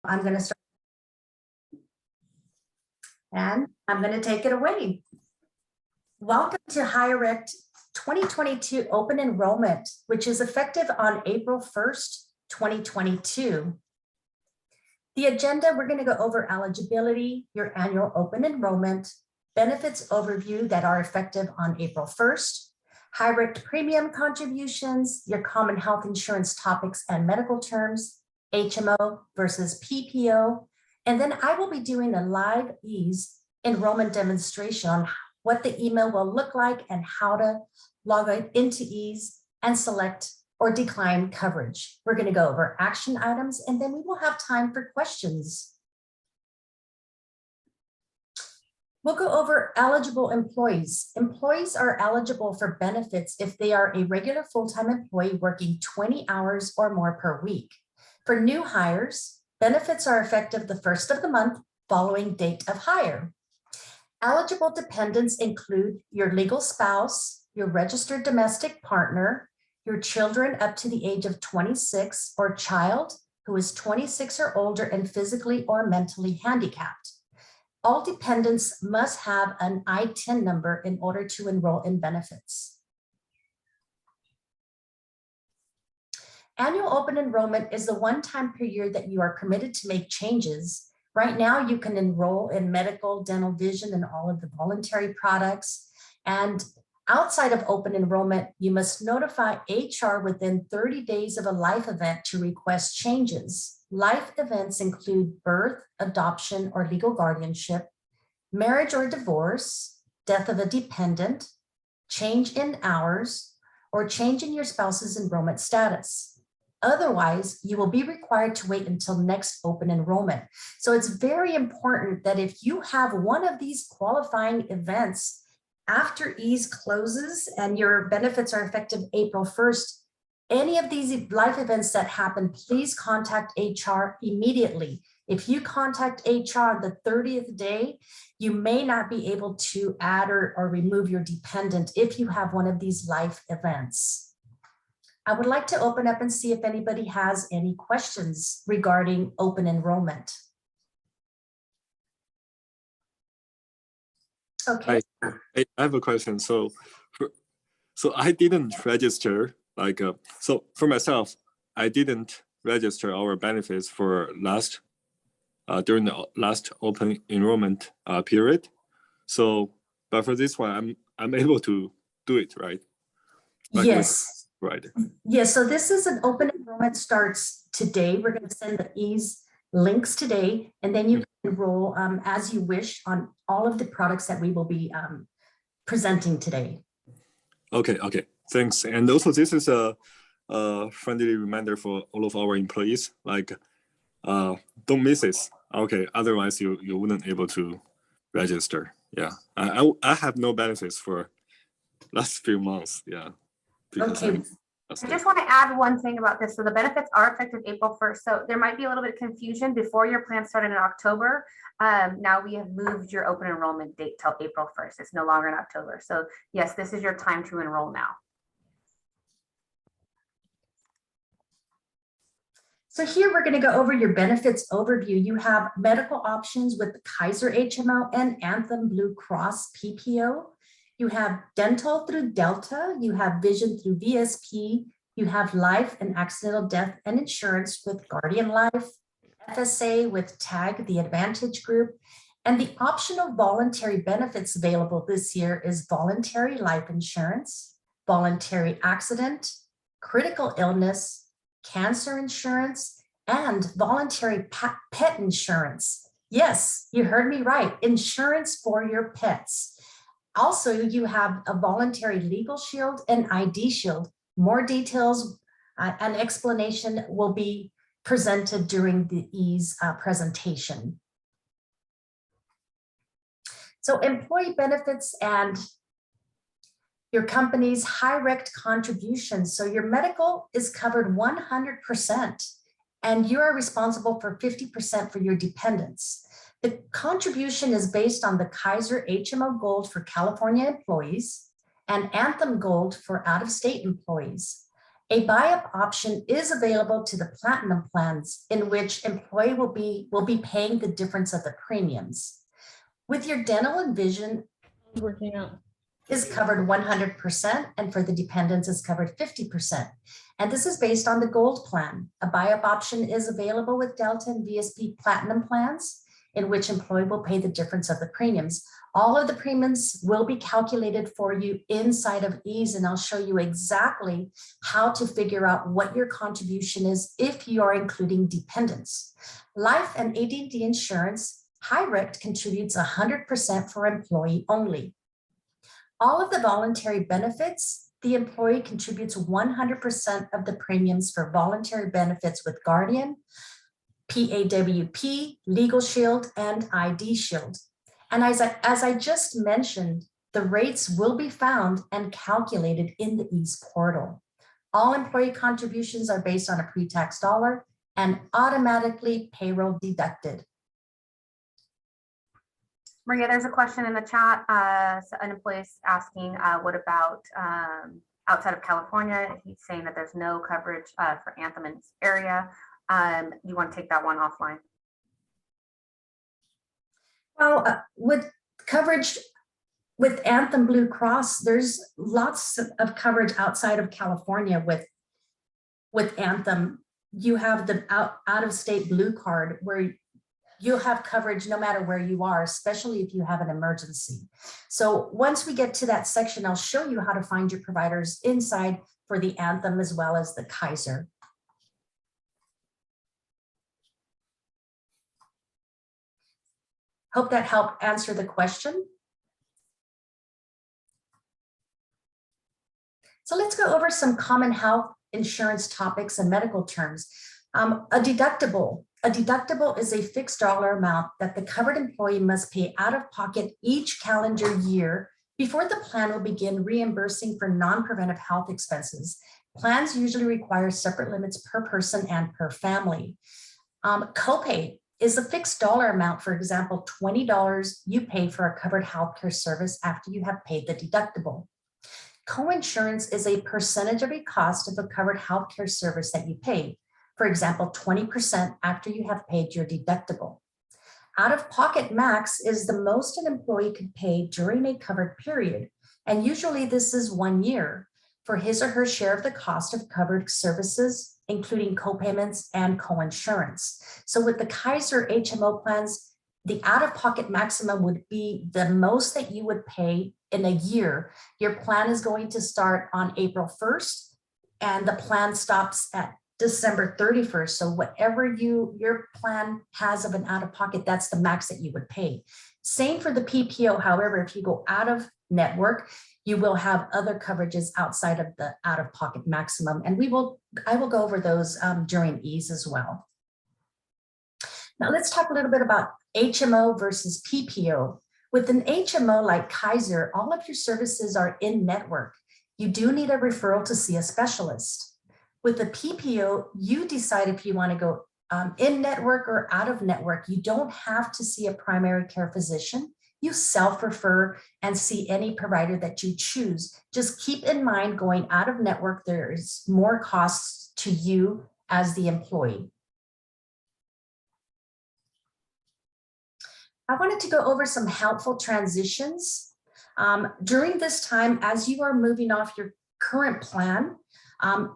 I'm going to start. And I'm going to take it away. Welcome to Hirect 2022 Open Enrollment, which is effective on April 1st, 2022. The agenda, we're going to go over eligibility, your annual open enrollment, benefits overview that are effective on April 1st, Hirect premium contributions, your common health insurance topics and medical terms, HMO versus PPO, and then I will be doing a live ease enrollment demonstration on what the email will look like and how to log into ease and select or decline coverage. We're going to go over action items and then we will have time for questions. We'll go over eligible employees. Employees are eligible for benefits if they are a regular full-time employee working 20 hours or more per week. For new hires, benefits are effective the first of the month following date of hire. Eligible dependents include your legal spouse, your registered domestic partner, your children up to the age of 26, or child who is 26 or older and physically or mentally handicapped. All dependents must have an I-10 number in order to enroll in benefits. Annual open enrollment is the one time per year that you are permitted to make changes. Right now, you can enroll in medical, dental, vision, and all of the voluntary products. And outside of open enrollment, you must notify HR within 30 days of a life event to request changes. Life events include birth, adoption, or legal guardianship, marriage or divorce, death of a dependent, change in hours, or change in your spouse's enrollment status. Otherwise, you will be required to wait until next open enrollment. So it's very important that if you have one of these qualifying events after ease closes and your benefits are effective April 1st, any of these life events that happen, please contact HR immediately. If you contact HR the 30th day, you may not be able to add or remove your dependent if you have one of these life events. I would like to open up and see if anybody has any questions regarding open enrollment. Okay. I have a question. So I didn't register, so for myself, I didn't register our benefits for during the last open enrollment period. So, but for this one, I'm able to do it, right? Yes. Right. Yes, so this is an open enrollment starts today. We're going to send the ease links today, and then you can enroll as you wish on all of the products that we will be presenting today. Okay, thanks. And also this is a friendly reminder for all of our employees, don't miss this. Okay, otherwise you wouldn't able to register. Yeah, I have no benefits for last few months. Yeah. Okay. I just want to add one thing about this. So the benefits are effective April 1st. So there might be a little bit of confusion before your plan started in October. Now we have moved your open enrollment date till April 1st. It's no longer in October. So yes, this is your time to enroll now. So here we're going to go over your benefits overview. You have medical options with the Kaiser HMO and Anthem Blue Cross PPO. You have dental through Delta, you have vision through VSP, you have life and accidental death and insurance with Guardian Life, FSA with TAG, the Advantage Group, and the optional voluntary benefits available this year is voluntary life insurance, voluntary accident, critical illness, cancer insurance, and voluntary pet insurance. Yes, you heard me right, insurance for your pets. Also, you have a voluntary legal shield and ID shield. More details and explanation will be presented during the ease presentation. So employee benefits and your company's Hirect contributions. So your medical is covered 100% and you are responsible for 50% for your dependents. The contribution is based on the Kaiser HMO Gold for California employees and Anthem Gold for out-of-state employees. A buy-up option is available to the platinum plans, in which employee will be paying the difference of the premiums. With your dental and vision Working out. is covered 100%, and for the dependents is covered 50%. And this is based on the gold plan. A buy-up option is available with Delta and VSP platinum plans, in which employee will pay the difference of the premiums. All of the premiums will be calculated for you inside of Ease, and I'll show you exactly how to figure out what your contribution is if you are including dependents. Life and AD&D insurance, Hirect contributes 100% for employee only. All of the voluntary benefits, the employee contributes 100% of the premiums for voluntary benefits with Guardian, PAWP, Legal Shield, and ID Shield. And as I just mentioned, the rates will be found and calculated in the Ease portal. All employee contributions are based on a pre-tax dollar and automatically payroll deducted. Maria, there's a question in the chat. So an employee is asking, what about outside of California? He's saying that there's no coverage for Anthem in this area. You want to take that one offline? Well, with coverage with Anthem Blue Cross, there's lots of coverage outside of California with Anthem. You have the out-of-state Blue Card where you'll have coverage no matter where you are, especially if you have an emergency. So once we get to that section, I'll show you how to find your providers inside for the Anthem as well as the Kaiser. Hope that helped answer the question. So let's go over some common health insurance topics and medical terms. A deductible is a fixed dollar amount that the covered employee must pay out of pocket each calendar year before the plan will begin reimbursing for non-preventive health expenses. Plans usually require separate limits per person and per family. Copay is a fixed dollar amount. For example, $20 you pay for a covered healthcare service after you have paid the deductible. Coinsurance is a percentage of a cost of a covered healthcare service that you pay. For example, 20% after you have paid your deductible. Out-of-pocket max is the most an employee could pay during a covered period, and usually this is 1 year for his or her share of the cost of covered services, including copayments and coinsurance. So with the Kaiser HMO plans, the out-of-pocket maximum would be the most that you would pay in a year. Your plan is going to start on April 1st, and the plan stops at December 31st. So whatever your plan has of an out-of-pocket, that's the max that you would pay. Same for the PPO. However, if you go out of network, you will have other coverages outside of the out-of-pocket maximum. And I will go over those during Ease as well. Now let's talk a little bit about HMO versus PPO. With an HMO like Kaiser, all of your services are in network. You do need a referral to see a specialist. With the PPO, you decide if you want to go in network or out of network. You don't have to see a primary care physician. You self-refer and see any provider that you choose. Just keep in mind, going out of network, there is more costs to you as the employee. I wanted to go over some helpful transitions. During this time, as you are moving off your current plan,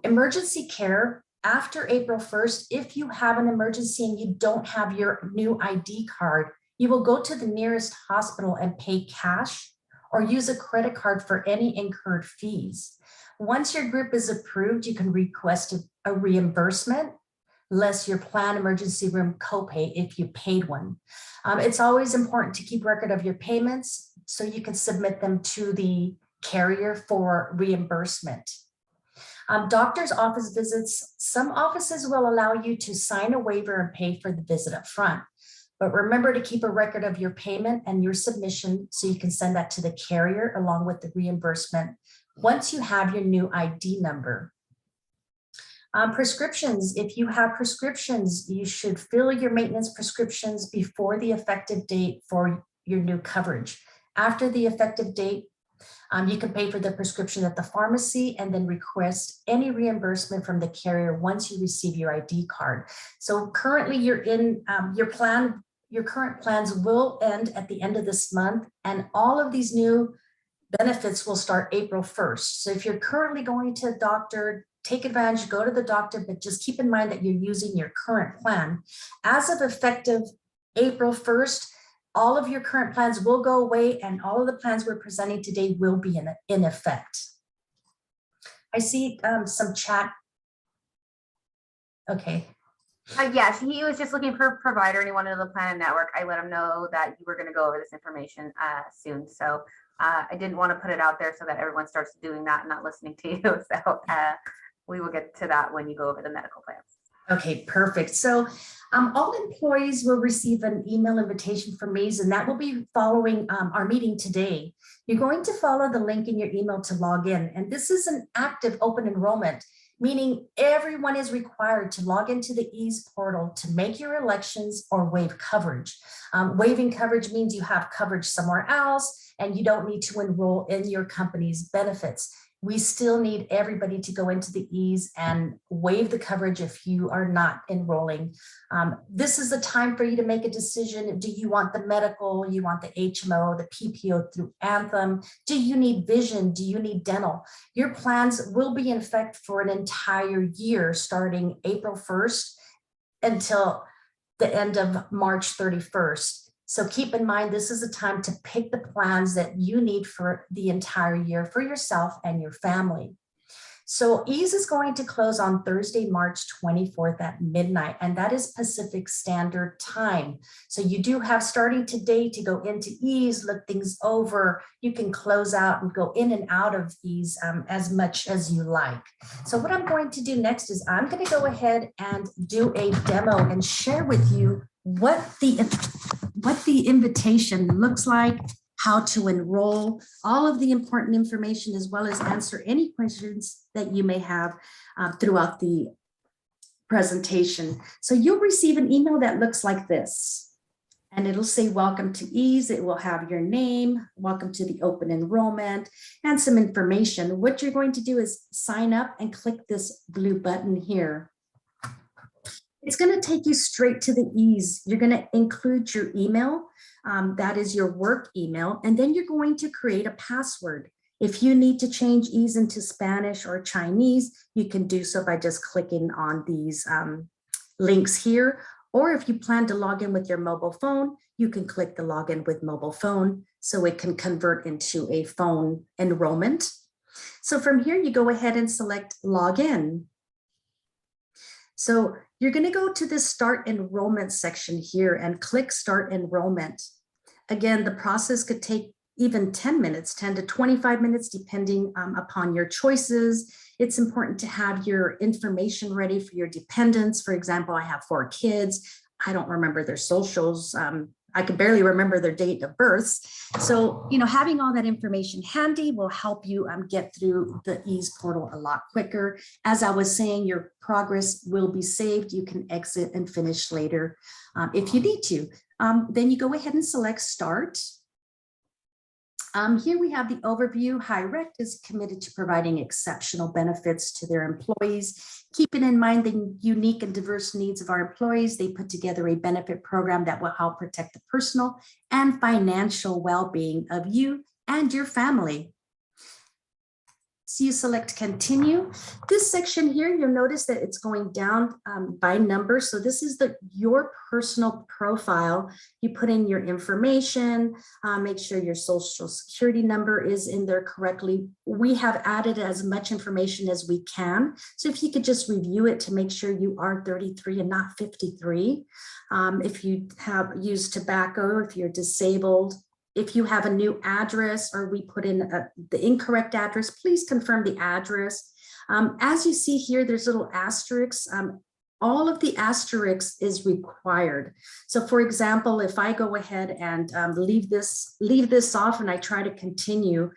emergency care after April 1st, if you have an emergency and you don't have your new ID card, you will go to the nearest hospital and pay cash or use a credit card for any incurred fees. Once your group is approved, you can request a reimbursement, less your plan emergency room copay if you paid one. It's always important to keep record of your payments so you can submit them to the carrier for reimbursement. Doctor's office visits, some offices will allow you to sign a waiver and pay for the visit up front. But remember to keep a record of your payment and your submission so you can send that to the carrier along with the reimbursement once you have your new ID number. Prescriptions, if you have prescriptions, you should fill your maintenance prescriptions before the effective date for your new coverage. After the effective date, You can pay for the prescription at the pharmacy and then request any reimbursement from the carrier once you receive your ID card. So currently you're in your current plans will end at the end of this month, and all of these new benefits will start April 1st. So if you're currently going to a doctor, take advantage, go to the doctor, but just keep in mind that you're using your current plan. As of effective April 1st, all of your current plans will go away and all of the plans we're presenting today will be in effect. I see some chat. Okay. Yes, he was just looking for a provider and he wanted to plan a network. I let him know that you were going to go over this information soon. So I didn't want to put it out there so that everyone starts doing that and not listening to you. So we will get to that when you go over the medical plans. Okay, perfect. So all employees will receive an email invitation from me, and that will be following our meeting today. You're going to follow the link in your email to log in. And this is an active open enrollment, meaning everyone is required to log into the EASE portal to make your elections or waive coverage. Waiving coverage means you have coverage somewhere else and you don't need to enroll in your company's benefits. We still need everybody to go into the EASE and waive the coverage if you are not enrolling. This is the time for you to make a decision. Do you want the medical? You want the HMO, the PPO through Anthem? Do you need vision? Do you need dental? Your plans will be in effect for an entire year starting April 1st until the end of March 31st. So keep in mind, this is a time to pick the plans that you need for the entire year for yourself and your family. So EASE is going to close on Thursday, March 24th at midnight, and that is Pacific Standard Time. So you do have starting today to go into EASE, look things over. You can close out and go in and out of EASE as much as you like. So what I'm going to do next is I'm going to go ahead and do a demo and share with you what the invitation looks like, how to enroll, all of the important information, as well as answer any questions that you may have throughout the presentation. So you'll receive an email that looks like this, and it'll say, welcome to EASE. It will have your name, welcome to the open enrollment, and some information. What you're going to do is sign up and click this blue button here. It's going to take you straight to the EASE. You're going to include your email. That is your work email. And then you're going to create a password. If you need to change EASE into Spanish or Chinese, you can do so by just clicking on these links here. Or if you plan to log in with your mobile phone, you can click the login with mobile phone so it can convert into a phone enrollment. So from here, you go ahead and select login. So you're going to go to this start enrollment section here and click start enrollment. Again, the process could take even 10 minutes, 10 to 25 minutes, depending upon your choices. It's important to have your information ready for your dependents. For example, I have 4 kids. I don't remember their socials. I could barely remember their date of births. So, having all that information handy will help you get through the EASE portal a lot quicker. As I was saying, your progress will be saved. You can exit and finish later if you need to. Then you go ahead and select start. Here we have the overview. Hirect is committed to providing exceptional benefits to their employees. Keeping in mind the unique and diverse needs of our employees, they put together a benefit program that will help protect the personal and financial well-being of you and your family. So you select continue. This section here, you'll notice that it's going down by number. So this is your personal profile. You put in your information, make sure your social security number is in there correctly. We have added as much information as we can. So if you could just review it to make sure you are 33 and not 53. If you have used tobacco, if you're disabled, if you have a new address or we put in the incorrect address, please confirm the address. As you see here, there's little asterisks. All of the asterisks is required. So for example, if I go ahead and leave this off and I try to continue,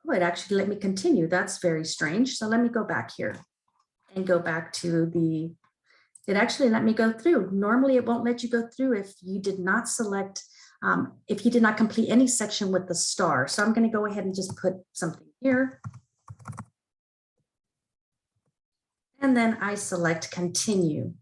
oh, it actually let me continue. That's very strange. So let me go back here and go back to it actually let me go through. Normally it won't let you go through if you did not select if you did not complete any section with the star. So I'm going to go ahead and just put something here. And then I select continue.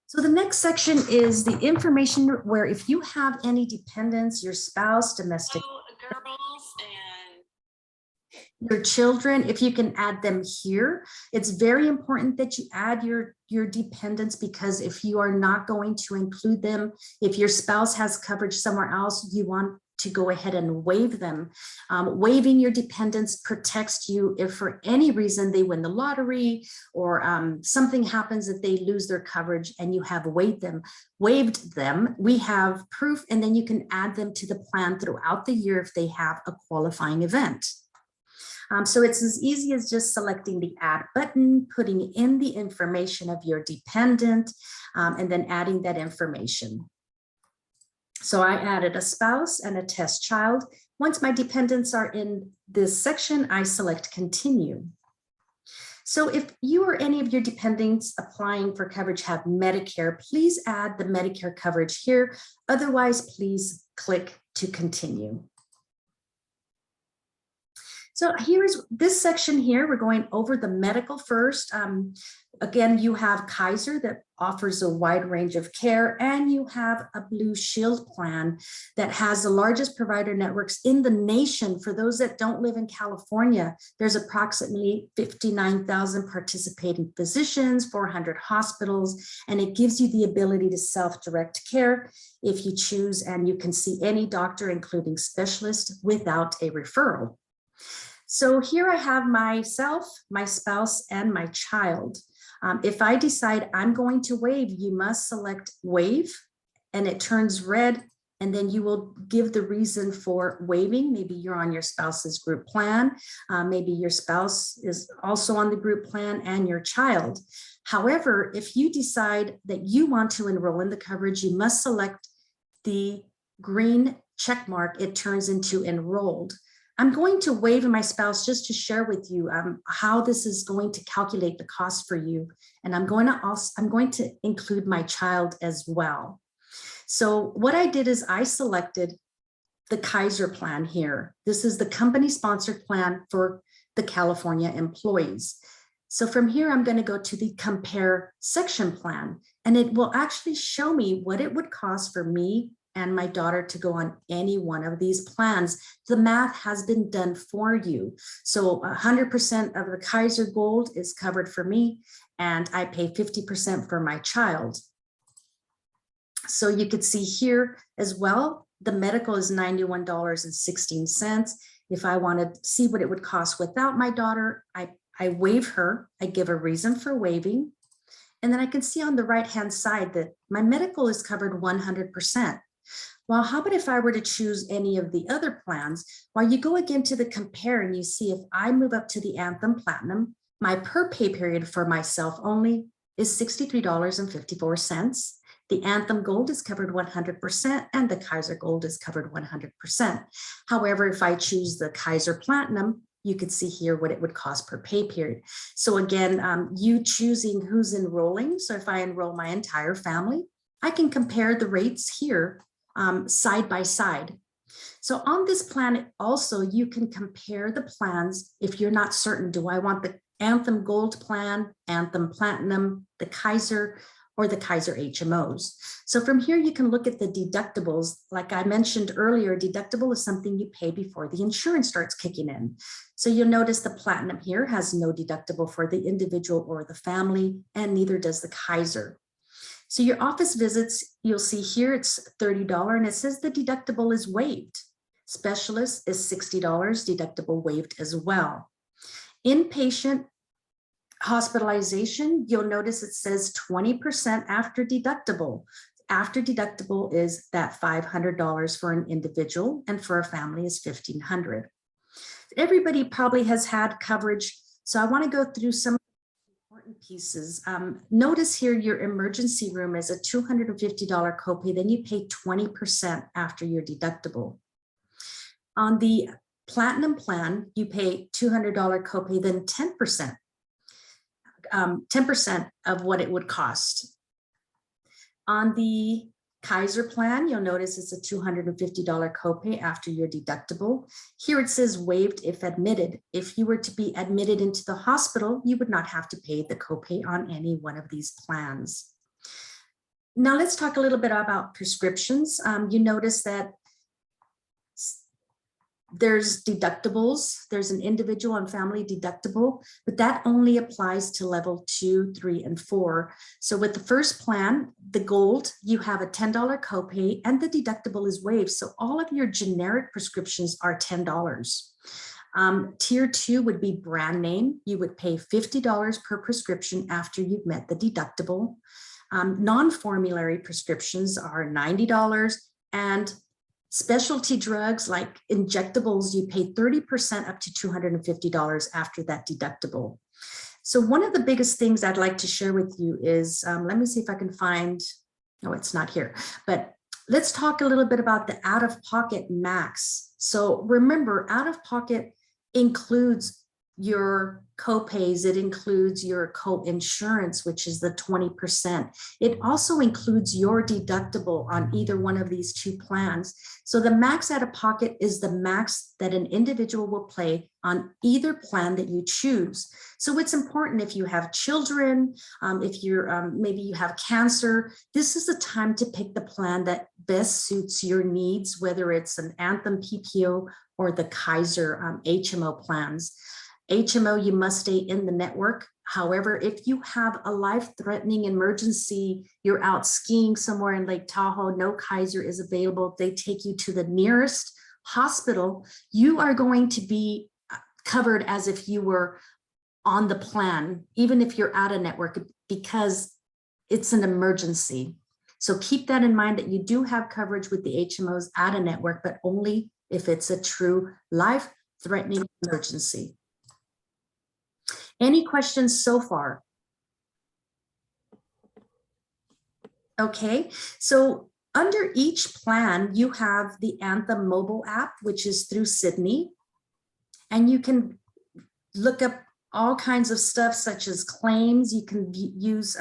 So the next section is the information where if you have any dependents, your spouse, domestic girls and your children, if you can add them here. It's very important that you add your dependents, because if you are not going to include them, if your spouse has coverage somewhere else, you want to go ahead and waive them. Waiving your dependents protects you if for any reason they win the lottery or something happens that they lose their coverage and you have waived them. We have proof, and then you can add them to the plan throughout the year if they have a qualifying event. So it's as easy as just selecting the add button, putting in the information of your dependent, and then adding that information. So I added a spouse and a test child. Once my dependents are in this section, I select continue. So if you or any of your dependents applying for coverage have Medicare, please add the Medicare coverage here. Otherwise, please click to continue. So here's this section here. We're going over the medical first. Again, you have Kaiser that offers a wide range of care, and you have a Blue Shield plan that has the largest provider networks in the nation. For those that don't live in California, there's approximately 59,000 participating physicians, 400 hospitals, and it gives you the ability to self-direct care if you choose, and you can see any doctor, including specialist, without a referral. So here I have myself, my spouse, and my child. If I decide I'm going to waive, you must select waive, and it turns red, and then you will give the reason for waiving. Maybe you're on your spouse's group plan. Maybe your spouse is also on the group plan, and your child. However, if you decide that you want to enroll in the coverage, you must select the green check mark. It turns into enrolled. I'm going to waive my spouse just to share with you how this is going to calculate the cost for you. And I'm going to include my child as well. So what I did is I selected the Kaiser plan here. This is the company sponsored plan for the California employees. So from here, I'm going to go to the compare section plan, and it will actually show me what it would cost for me and my daughter to go on any one of these plans. The math has been done for you. So 100% of the Kaiser Gold is covered for me, and I pay 50% for my child. So you could see here as well, the medical is $91.16. If I want to see what it would cost without my daughter, I waive her, I give a reason for waiving. And then I can see on the right-hand side that my medical is covered 100%. Well, how about if I were to choose any of the other plans? Well, you go again to the compare, and you see if I move up to the Anthem Platinum, my per pay period for myself only is $63.54. The Anthem Gold is covered 100%, and the Kaiser Gold is covered 100%. However, if I choose the Kaiser Platinum, you could see here what it would cost per pay period. So again, you choosing who's enrolling. So if I enroll my entire family, I can compare the rates here side by side. So on this plan, also, you can compare the plans if you're not certain. Do I want the Anthem Gold plan, Anthem Platinum, the Kaiser, or the Kaiser HMOs? So from here, you can look at the deductibles. Like I mentioned earlier, deductible is something you pay before the insurance starts kicking in. So you'll notice the Platinum here has no deductible for the individual or the family, and neither does the Kaiser. So your office visits, you'll see here it's $30, and it says the deductible is waived. Specialist is $60, deductible waived as well. Inpatient hospitalization, you'll notice it says 20% after deductible. After deductible is that $500 for an individual, and for a family is $1,500. Everybody probably has had coverage, so I want to go through some important pieces. Notice here your emergency room is a $250 copay, then you pay 20% after your deductible. On the Platinum plan, you pay $200 copay, then 10% of what it would cost. On the Kaiser plan, you'll notice it's a $250 copay after your deductible. Here it says waived if admitted. If you were to be admitted into the hospital, you would not have to pay the copay on any one of these plans. Now let's talk a little bit about prescriptions. You notice that there's deductibles. There's an individual and family deductible, but that only applies to level 2, 3, and 4. So with the first plan, the gold, you have a $10 copay and the deductible is waived. So all of your generic prescriptions are $10. Tier 2 would be brand name. You would pay $50 per prescription after you've met the deductible. Non-formulary prescriptions are $90, and specialty drugs like injectables, you pay 30% up to $250 after that deductible. So one of the biggest things I'd like to share with you is, let me see if I can find, no, it's not here, but let's talk a little bit about the out-of-pocket max. So remember, out-of-pocket includes your copays, it includes your co-insurance, which is the 20%. It also includes your deductible on either one of these two plans. So the max out of pocket is the max that an individual will pay on either plan that you choose. So it's important if you have children, if you're maybe you have cancer, this is the time to pick the plan that best suits your needs, whether it's an Anthem PPO or the Kaiser HMO plans. HMO, you must stay in the network. However, if you have a life-threatening emergency, you're out skiing somewhere in Lake Tahoe, no Kaiser is available, they take you to the nearest hospital, you are going to be covered as if you were on the plan, even if you're out of network, because it's an emergency. So keep that in mind that you do have coverage with the HMOs out of network, but only if it's a true life-threatening emergency. Any questions so far? Okay, so under each plan, you have the Anthem mobile app, which is through Sydney, and you can look up all kinds of stuff such as claims. You can use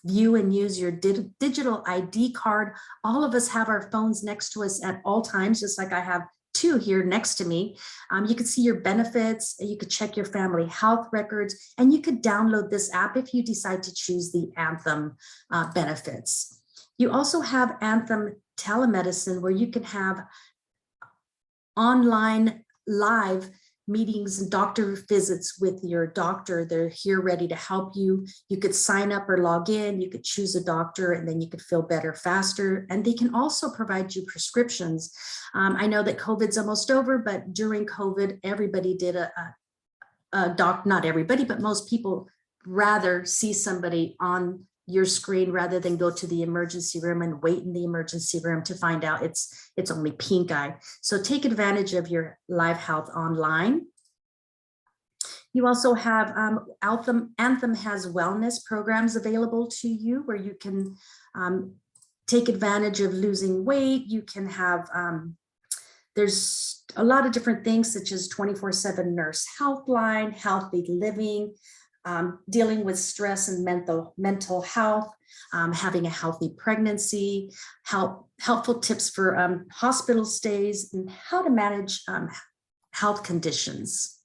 view and use your digital ID card. All of us have our phones next to us at all times, just like I have two here next to me. You could see your benefits, you could check your family health records, and you could download this app if you decide to choose the Anthem benefits. You also have Anthem telemedicine, where you can have online live meetings and doctor visits with your doctor. They're here ready to help you. You could sign up or log in, you could choose a doctor, and then you could feel better faster. And they can also provide you prescriptions. I know that COVID's almost over, but during COVID, everybody did not everybody, but most people rather see somebody on your screen rather than go to the emergency room and wait in the emergency room to find out it's only pink eye. So take advantage of your live health online. You also have Anthem has wellness programs available to you where you can take advantage of losing weight. You can have, there's a lot of different things such as 24/7 nurse helpline, healthy living, dealing with stress and mental health, having a healthy pregnancy, helpful tips for hospital stays, and how to manage health conditions.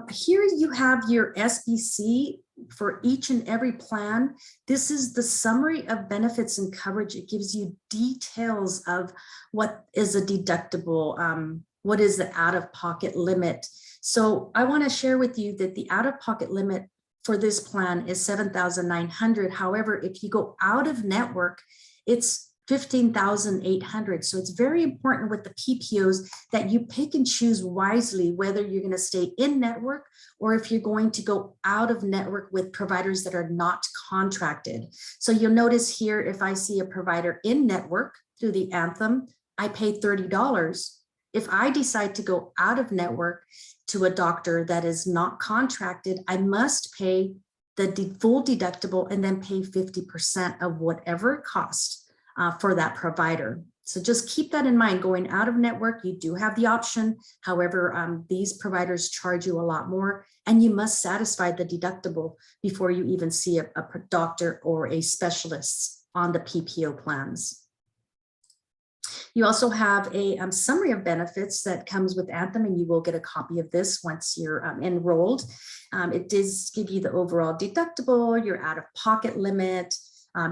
Here you have your SBC for each and every plan. This is the summary of benefits and coverage. It gives you details of what is a deductible, what is the out-of-pocket limit. So I want to share with you that the out-of-pocket limit for this plan is $7,900. However, if you go out of network, it's $15,800. So it's very important with the PPOs that you pick and choose wisely whether you're going to stay in network or if you're going to go out of network with providers that are not contracted. So you'll notice here, if I see a provider in network through the Anthem, I pay $30. If I decide to go out of network to a doctor that is not contracted, I must pay the full deductible and then pay 50% of whatever it costs for that provider. So just keep that in mind. Going out of network, you do have the option. However, these providers charge you a lot more, and you must satisfy the deductible before you even see a doctor or a specialist on the PPO plans. You also have a summary of benefits that comes with Anthem, and you will get a copy of this once you're enrolled. It does give you the overall deductible, your out-of-pocket limit,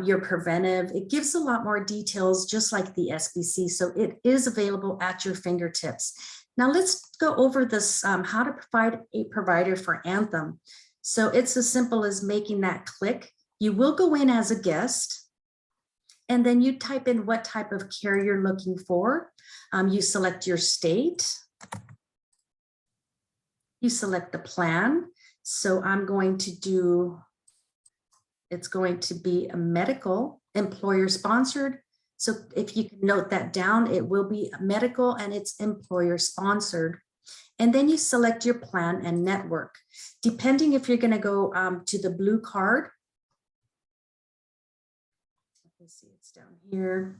your preventive. It gives a lot more details, just like the SBC. So it is available at your fingertips. Now let's go over this, how to provide a provider for Anthem. So it's as simple as making that click. You will go in as a guest, and then you type in what type of care you're looking for. You select your state. You select the plan. So I'm going to do, it's going to be a medical, employer sponsored. So if you can note that down, it will be medical and it's employer sponsored. And then you select your plan and network. Depending if you're gonna go to the blue card. Let's see, it's down here.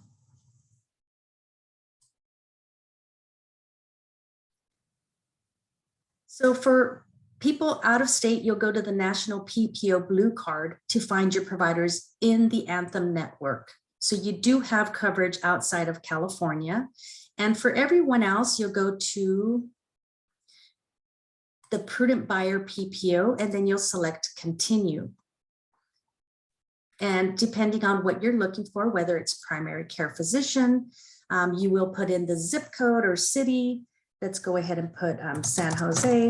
So for people out of state, you'll go to the National PPO Blue Card to find your providers in the Anthem network. So you do have coverage outside of California. And for everyone else, you'll go to the Prudent Buyer PPO, and then you'll select Continue. And depending on what you're looking for, whether it's primary care physician, you will put in the zip code or city. Let's go ahead and put San Jose.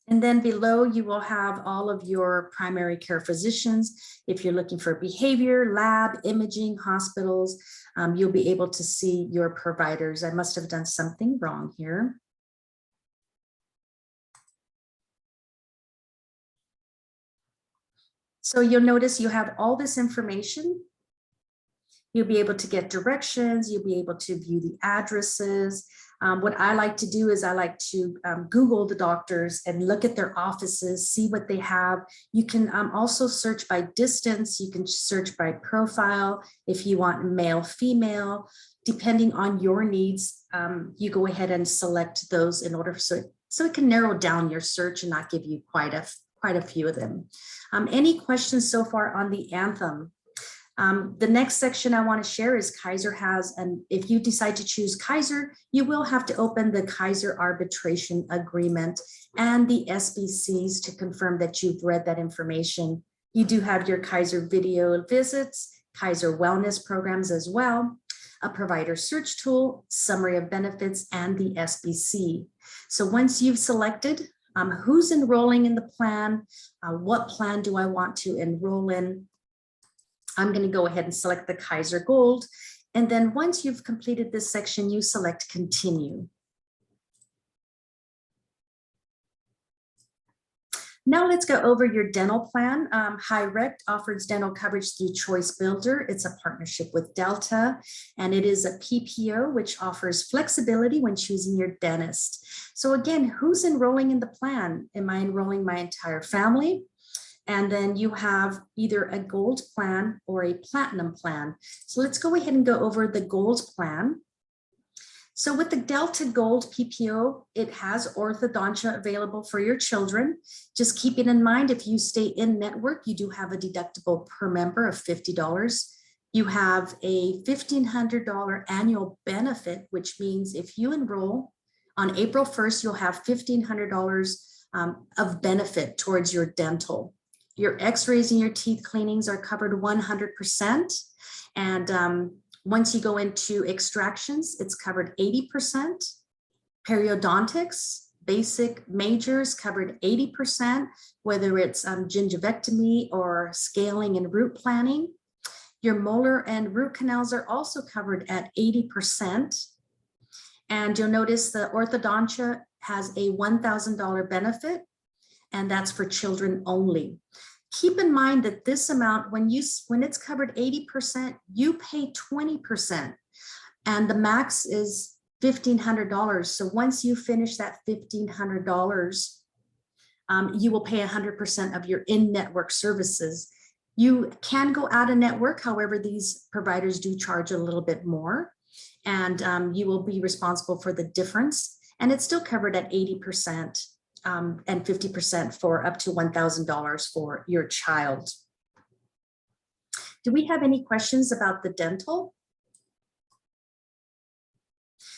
And then below you will have all of your primary care physicians. If you're looking for behavior, lab, imaging, hospitals, you'll be able to see your providers. I must have done something wrong here. So you'll notice you have all this information. You'll be able to get directions. You'll be able to view the addresses. What I like to do is I like to Google the doctors and look at their offices, see what they have. You can also search by distance. You can search by profile if you want male, female, depending on your needs. You go ahead and select those in order so it can narrow down your search and not give you quite a few of them. Any questions so far on the Anthem? The next section I want to share is Kaiser has, and if you decide to choose Kaiser, you will have to open the Kaiser arbitration agreement and the SBCs to confirm that you've read that information. You do have your Kaiser video visits, Kaiser wellness programs as well, a provider search tool, summary of benefits, and the SBC. So once you've selected who's enrolling in the plan, what plan do I want to enroll in, I'm going to go ahead and select the Kaiser Gold. And then once you've completed this section, you select Continue. Now let's go over your dental plan. Hirect offers dental coverage through Choice Builder. It's a partnership with Delta, and it is a PPO, which offers flexibility when choosing your dentist. So again, who's enrolling in the plan? Am I enrolling my entire family? And then you have either a gold plan or a platinum plan. So let's go ahead and go over the gold plan. So with the Delta Gold PPO, it has orthodontia available for your children. Just keeping in mind, if you stay in network, you do have a deductible per member of $50. You have a $1,500 annual benefit, which means if you enroll on April 1st, you'll have $1,500 of benefit towards your dental. Your x-rays and your teeth cleanings are covered 100%. And once you go into extractions, it's covered 80%. Periodontics, basic majors covered 80%, whether it's gingivectomy or scaling and root planning. Your molar and root canals are also covered at 80%. And you'll notice the orthodontia has a $1,000 benefit, and that's for children only. Keep in mind that this amount, when it's covered 80%, you pay 20%, and the max is $1,500. So once you finish that $1,500, you will pay 100% of your in-network services. You can go out of network, however, these providers do charge a little bit more, and you will be responsible for the difference, and it's still covered at 80%. and 50% for up to $1,000 for your child. Do we have any questions about the dental?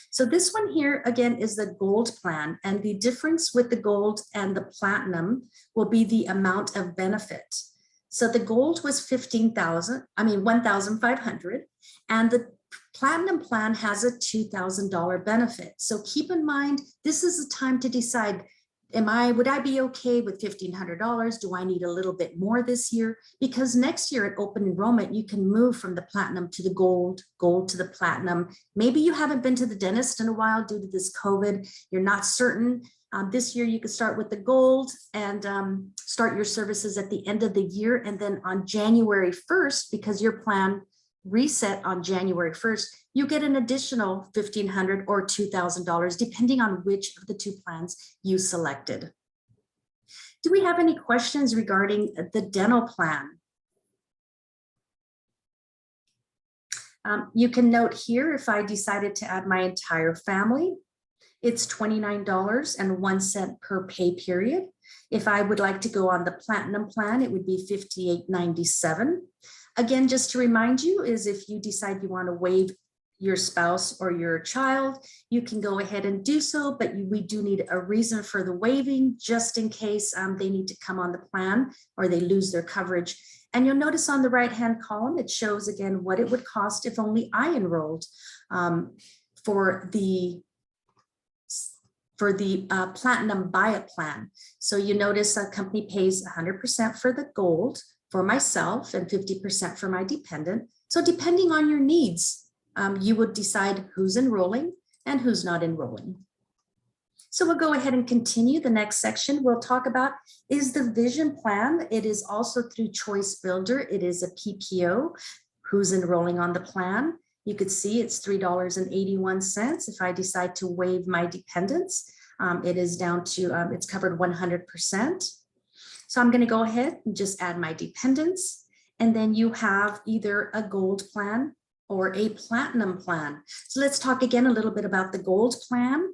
So this one here, again, is the gold plan, and the difference with the gold and the platinum will be the amount of benefit. So the gold was 1,500, and the platinum plan has a $2,000 benefit. So keep in mind, this is the time to decide, would I be okay with $1,500? Do I need a little bit more this year? Because next year at open enrollment, you can move from the platinum to the gold, gold to the platinum. Maybe you haven't been to the dentist in a while due to this COVID. You're not certain. This year you could start with the gold and start your services at the end of the year. And then on January 1st, because your plan reset on January 1st, you get an additional $1,500 or $2,000, depending on which of the two plans you selected. Do we have any questions regarding the dental plan? You can note here, if I decided to add my entire family, it's $29.01 per pay period. If I would like to go on the platinum plan, it would be $58.97. Again, just to remind you, is if you decide you want to waive your spouse or your child, you can go ahead and do so, but we do need a reason for the waiving, just in case they need to come on the plan or they lose their coverage. And you'll notice on the right-hand column, it shows again what it would cost if only I enrolled for the platinum buy-up plan. So you notice a company pays 100% for the gold for myself and 50% for my dependent. So depending on your needs, you would decide who's enrolling and who's not enrolling. So we'll go ahead and continue. The next section we'll talk about is the vision plan. It is also through Choice Builder. It is a PPO. Who's enrolling on the plan? You could see it's $3.81. If I decide to waive my dependents, it is down to, it's covered 100%. So I'm going to go ahead and just add my dependents. And then you have either a gold plan or a platinum plan. So let's talk again a little bit about the gold plan.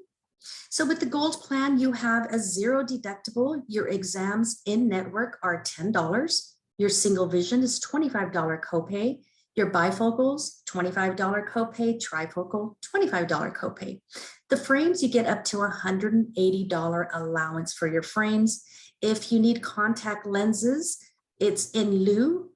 So with the gold plan, you have a zero deductible. Your exams in network are $10. Your single vision is $25 copay. Your bifocals, $25 copay, trifocal, $25 copay. The frames, you get up to $180 allowance for your frames. If you need contact lenses, it's in lieu.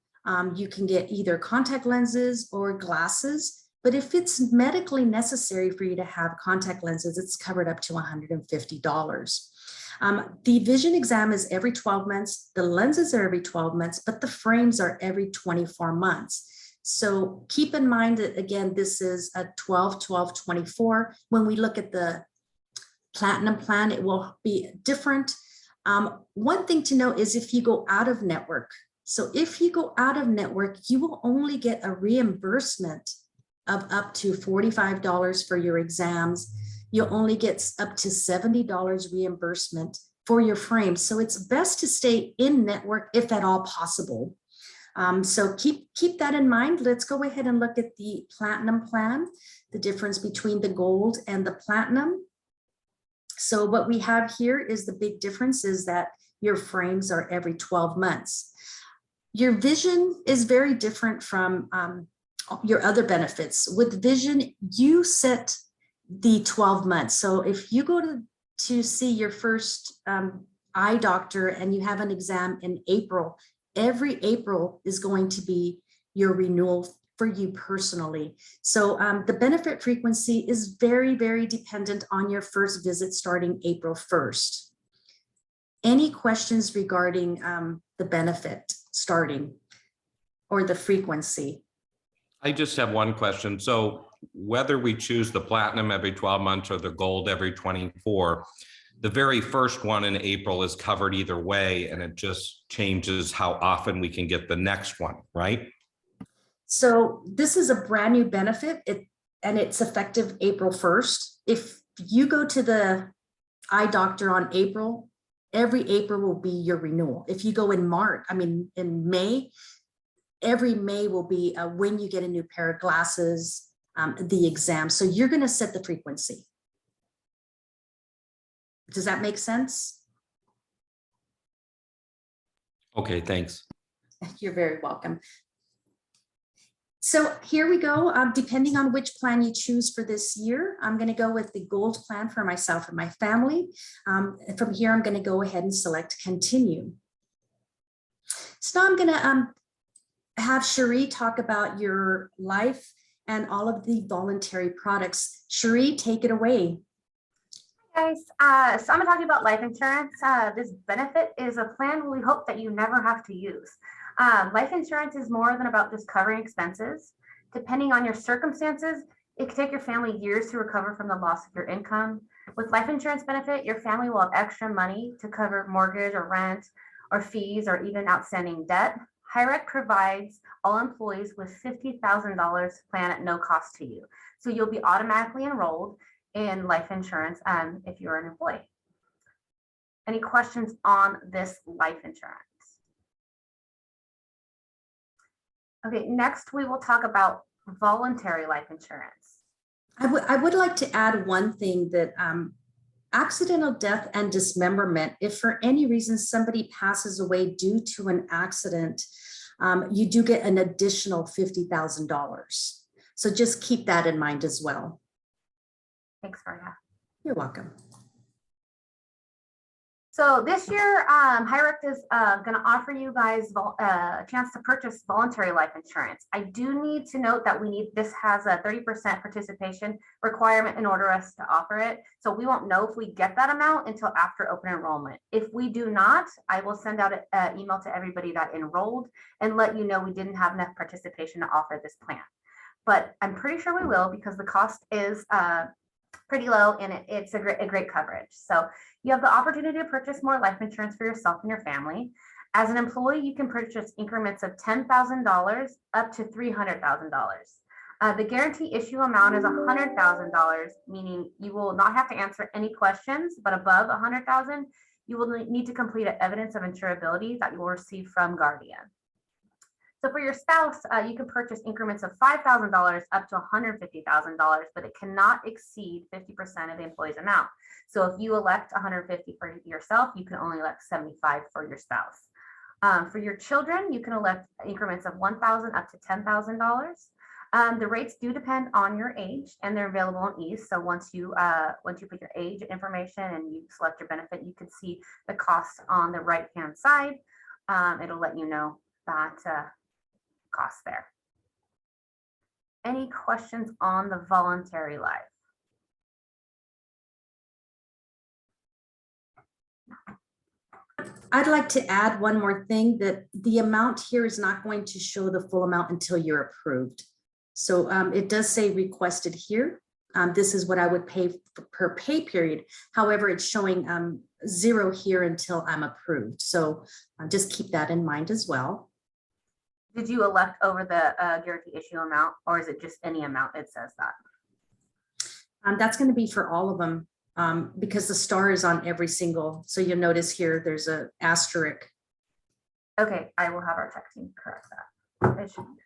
You can get either contact lenses or glasses, but if it's medically necessary for you to have contact lenses, it's covered up to $150. The vision exam is every 12 months, the lenses are every 12 months, but the frames are every 24 months. So keep in mind that, again, this is a 12-12-24. When we look at the platinum plan, it will be different. One thing to note is if you go out of network, so if you go out of network, you will only get a reimbursement of up to $45 for your exams. You'll only get up to $70 reimbursement for your frames. So it's best to stay in network if at all possible. So keep that in mind. Let's go ahead and look at the platinum plan, the difference between the gold and the platinum. So what we have here is the big difference is that your frames are every 12 months. Your vision is very different from your other benefits. With vision, you set the 12 months. So if you go to see your first eye doctor and you have an exam in April, every April is going to be your renewal for you personally. So the benefit frequency is very, very dependent on your first visit starting April 1st. Any questions regarding the benefit starting or the frequency? I just have one question. So whether we choose the platinum every 12 months or the gold every 24, the very first one in April is covered either way, and it just changes how often we can get the next one, right? So this is a brand new benefit, and it's effective April 1st. If you go to the eye doctor on April, every April will be your renewal. If you go in in May, every May will be when you get a new pair of glasses, the exam. So you're going to set the frequency. Does that make sense? Okay, thanks. You're very welcome. So here we go. Depending on which plan you choose for this year, I'm going to go with the gold plan for myself and my family. From here, I'm going to go ahead and select continue. So now I'm going to have Cherie talk about your life and all of the voluntary products. Cherie, take it away. Guys, so I'm gonna talk to you about life insurance. This benefit is a plan we hope that you never have to use. Life insurance is more than about just covering expenses. Depending on your circumstances, it could take your family years to recover from the loss of your income. With life insurance benefit, your family will have extra money to cover mortgage or rent or fees or even outstanding debt. Hirect provides all employees with $50,000 plan at no cost to you. So you'll be automatically enrolled in life insurance if you're an employee. Any questions on this life insurance? Okay, next we will talk about voluntary life insurance. I would like to add one thing that accidental death and dismemberment, if for any reason somebody passes away due to an accident, you do get an additional $50,000. So just keep that in mind as well. Thanks, Maria. You're welcome. So this year, Hirect is going to offer you guys a chance to purchase voluntary life insurance. I do need to note that this has a 30% participation requirement in order us to offer it. So we won't know if we get that amount until after open enrollment. If we do not, I will send out an email to everybody that enrolled and let you know we didn't have enough participation to offer this plan. But I'm pretty sure we will because the cost is pretty low and it's a great coverage. So you have the opportunity to purchase more life insurance for yourself and your family. As an employee, you can purchase increments of $10,000 up to $300,000. The guarantee issue amount is $100,000, meaning you will not have to answer any questions, but above $100,000, you will need to complete an evidence of insurability that you will receive from Guardian. So for your spouse, you can purchase increments of $5,000 up to $150,000, but it cannot exceed 50% of the employee's amount. So if you elect $150 for yourself, you can only elect $75 for your spouse. For your children, you can elect increments of $1,000 up to $10,000. The rates do depend on your age, and they're available on ease. So once you put your age information and you select your benefit, you can see the cost on the right-hand side. It'll let you know that cost there. Any questions on the voluntary life? I'd like to add one more thing, that the amount here is not going to show the full amount until you're approved. So it does say requested here. This is what I would pay per pay period. However, it's showing zero here until I'm approved. So just keep that in mind as well. Did you elect over the guarantee issue amount, or is it just any amount? It says that. That's going to be for all of them because the star is on every single. So you'll notice here there's an asterisk. Okay, I will have our tech team correct that. It should do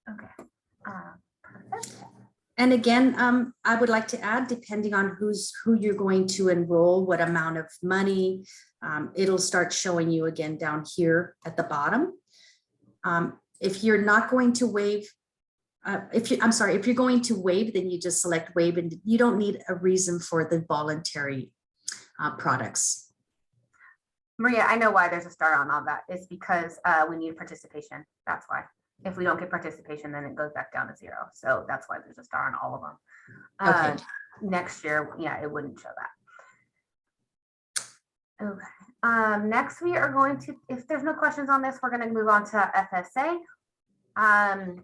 that. Okay. Perfect. And again, I would like to add, depending on who you're going to enroll, what amount of money, it'll start showing you again down here at the bottom. If you're not going to waive, if you're going to waive, then you just select waive, and you don't need a reason for the voluntary products. Maria, I know why there's a star on all that. It's because we need participation. That's why. If we don't get participation, then it goes back down to zero. So that's why there's a star on all of them. Okay. Next year, yeah, it wouldn't show that. Okay. Next, we are going to, if there's no questions on this, we're going to move on to FSA. An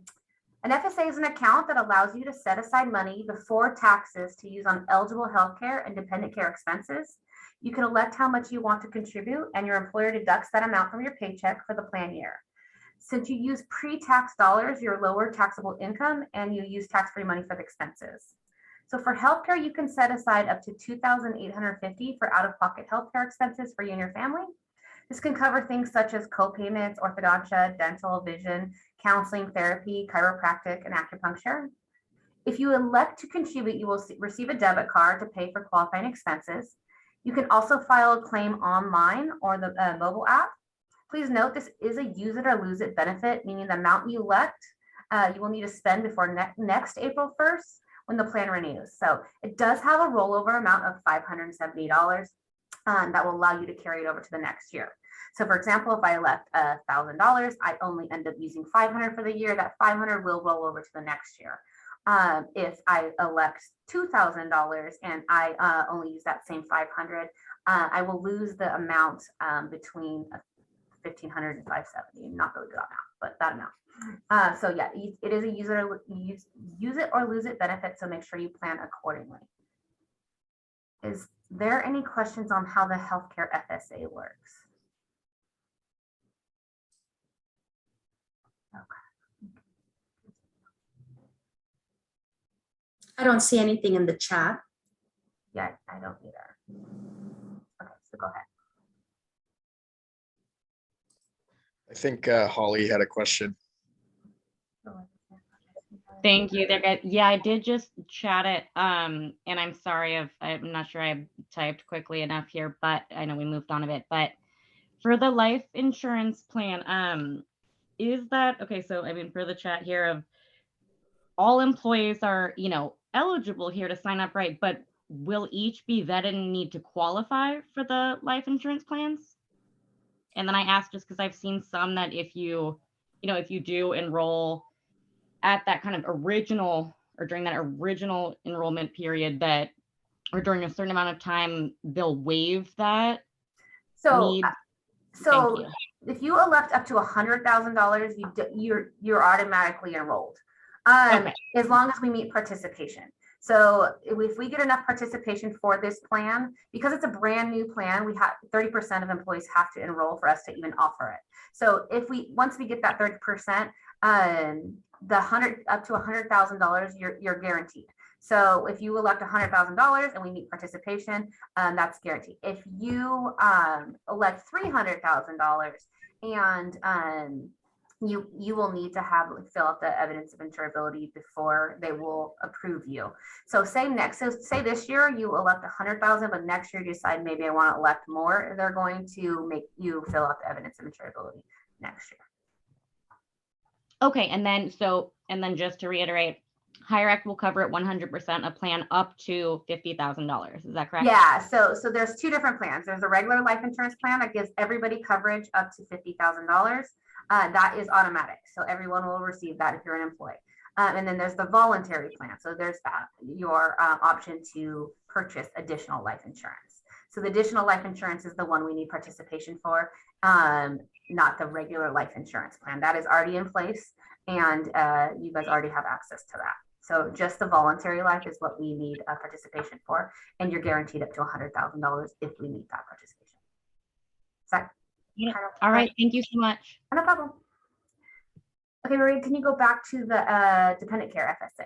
FSA is an account that allows you to set aside money before taxes to use on eligible healthcare and dependent care expenses. You can elect how much you want to contribute, and your employer deducts that amount from your paycheck for the plan year. Since you use pre-tax dollars, your lower taxable income, and you use tax-free money for the expenses. So for healthcare, you can set aside up to $2,850 for out-of-pocket healthcare expenses for you and your family. This can cover things such as co-payments, orthodontia, dental, vision, counseling, therapy, chiropractic, and acupuncture. If you elect to contribute, you will receive a debit card to pay for qualifying expenses. You can also file a claim online or the mobile app. Please note this is a use it or lose it benefit, meaning the amount you elect, you will need to spend before next April 1st when the plan renews. So it does have a rollover amount of $570 that will allow you to carry it over to the next year. So for example, if I elect $1,000, I only end up using $500 for the year. That $500 will roll over to the next year. If I elect $2,000 and I only use that same $500, I will lose the amount between $1,500 and $570. Not really good amount, but that amount. So yeah, it is a use it or lose it benefit. So make sure you plan accordingly. Is there any questions on how the healthcare FSA works? I don't see anything in the chat. Yeah, I don't either. Okay, so go ahead. I think Holly had a question. Thank you. There, guys. Yeah, I did just chat it. And I'm sorry if I'm not sure I typed quickly enough here, but I know we moved on a bit. But for the life insurance plan, is that okay? So I mean, for the chat here of all employees are, eligible here to sign up, right? But will each be vetted and need to qualify for the life insurance plans? And then I asked just because I've seen some that if you do enroll at that kind of original or during that original enrollment period that, or during a certain amount of time, they'll waive that So, need. so if you elect up to $100,000, you're automatically enrolled. Okay. As long as we meet participation. So if we get enough participation for this plan, because it's a brand new plan, we have 30% of employees have to enroll for us to even offer it. So once we get that 30%, up to $100,000, you're guaranteed. So if you elect $100,000 and we meet participation, that's guaranteed. If you elect $300,000 and you will need to fill out the evidence of insurability before they will approve you. So say this year you elect 100,000, but next year you decide maybe I want to elect more. They're going to make you fill out the evidence of insurability next year. Okay, and then just to reiterate, Hirect will cover it 100% a plan up to $50,000. Is that correct? Yeah. So there's two different plans. There's a regular life insurance plan that gives everybody coverage up to $50,000. That is automatic. So everyone will receive that if you're an employee. And then there's the voluntary plan. So there's your option to purchase additional life insurance. So the additional life insurance is the one we need participation for, not the regular life insurance plan. That is already in place, and you guys already have access to that. So just the voluntary life is what we need participation for, and you're guaranteed up to $100,000 if we meet that participation. Yeah. All right. Thank you so much. No problem. Okay, Marie, can you go back to the dependent care FSA?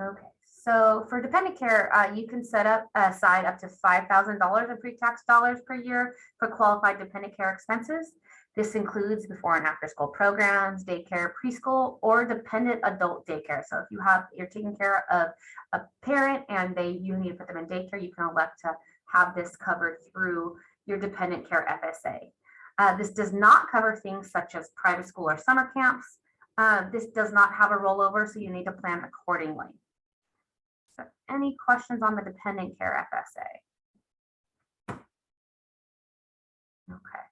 Okay, so for dependent care, you can set up aside up to $5,000 of pre-tax dollars per year for qualified dependent care expenses. This includes before and after school programs, daycare, preschool, or dependent adult daycare. So if you're taking care of a parent and you need to put them in daycare, you can elect to have this covered through your dependent care FSA. This does not cover things such as private school or summer camps. This does not have a rollover, so you need to plan accordingly. So any questions on the dependent care FSA? Okay.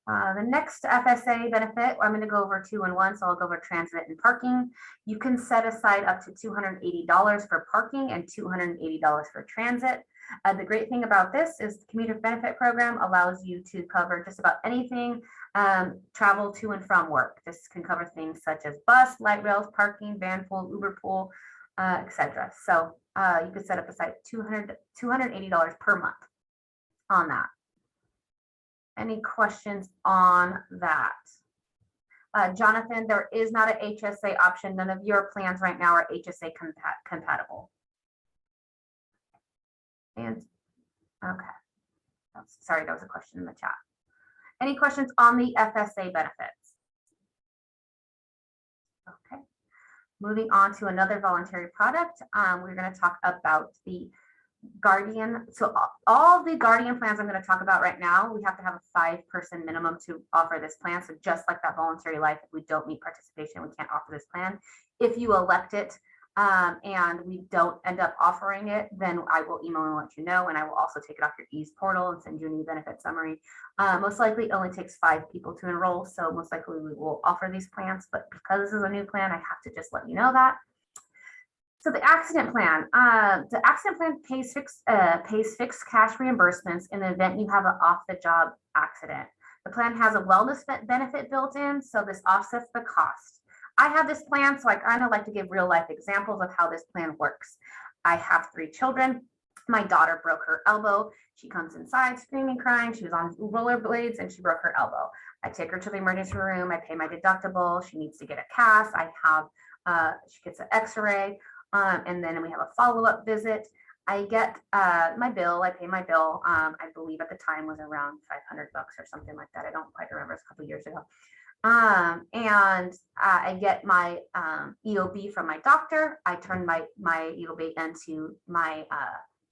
The next FSA benefit, I'm going to go over 2 and 1, so I'll go over transit and parking. You can set aside up to $280 for parking and $280 for transit. The great thing about this is the commuter benefit program allows you to cover just about anything, travel to and from work. This can cover things such as bus, light rails, parking, van pool, Uber pool, etc. So you could set up aside $280 per month on that. Any questions on that? Jonathan, there is not an HSA option. None of your plans right now are HSA compatible. And okay, sorry, that was a question in the chat. Any questions on the FSA benefits? Okay. Moving on to another voluntary product, we're going to talk about the Guardian. So all the Guardian plans I'm going to talk about right now, we have to have a 5-person minimum to offer this plan. So just like that voluntary life, if we don't meet participation, we can't offer this plan. If you elect it and we don't end up offering it, then I will email and let you know, and I will also take it off your ease portal and send you a new benefit summary. Most likely it only takes 5 people to enroll, so most likely we will offer these plans, but because this is a new plan, I have to just let you know that. So the accident plan pays fixed cash reimbursements in the event you have an off-the-job accident. The plan has a wellness benefit built in, so this offsets the cost. I have this plan, so I kind of like to give real life examples of how this plan works. I have 3 children. My daughter broke her elbow. She comes inside screaming, crying. She was on rollerblades and she broke her elbow. I take her to the emergency room. I pay my deductible. She needs to get a cast. She gets an x-ray. And then we have a follow-up visit. I get my bill. I pay my bill. I believe at the time was around $500 or something like that. I don't quite remember. It's a couple years ago. And I get my EOB from my doctor. I turn my EOB into my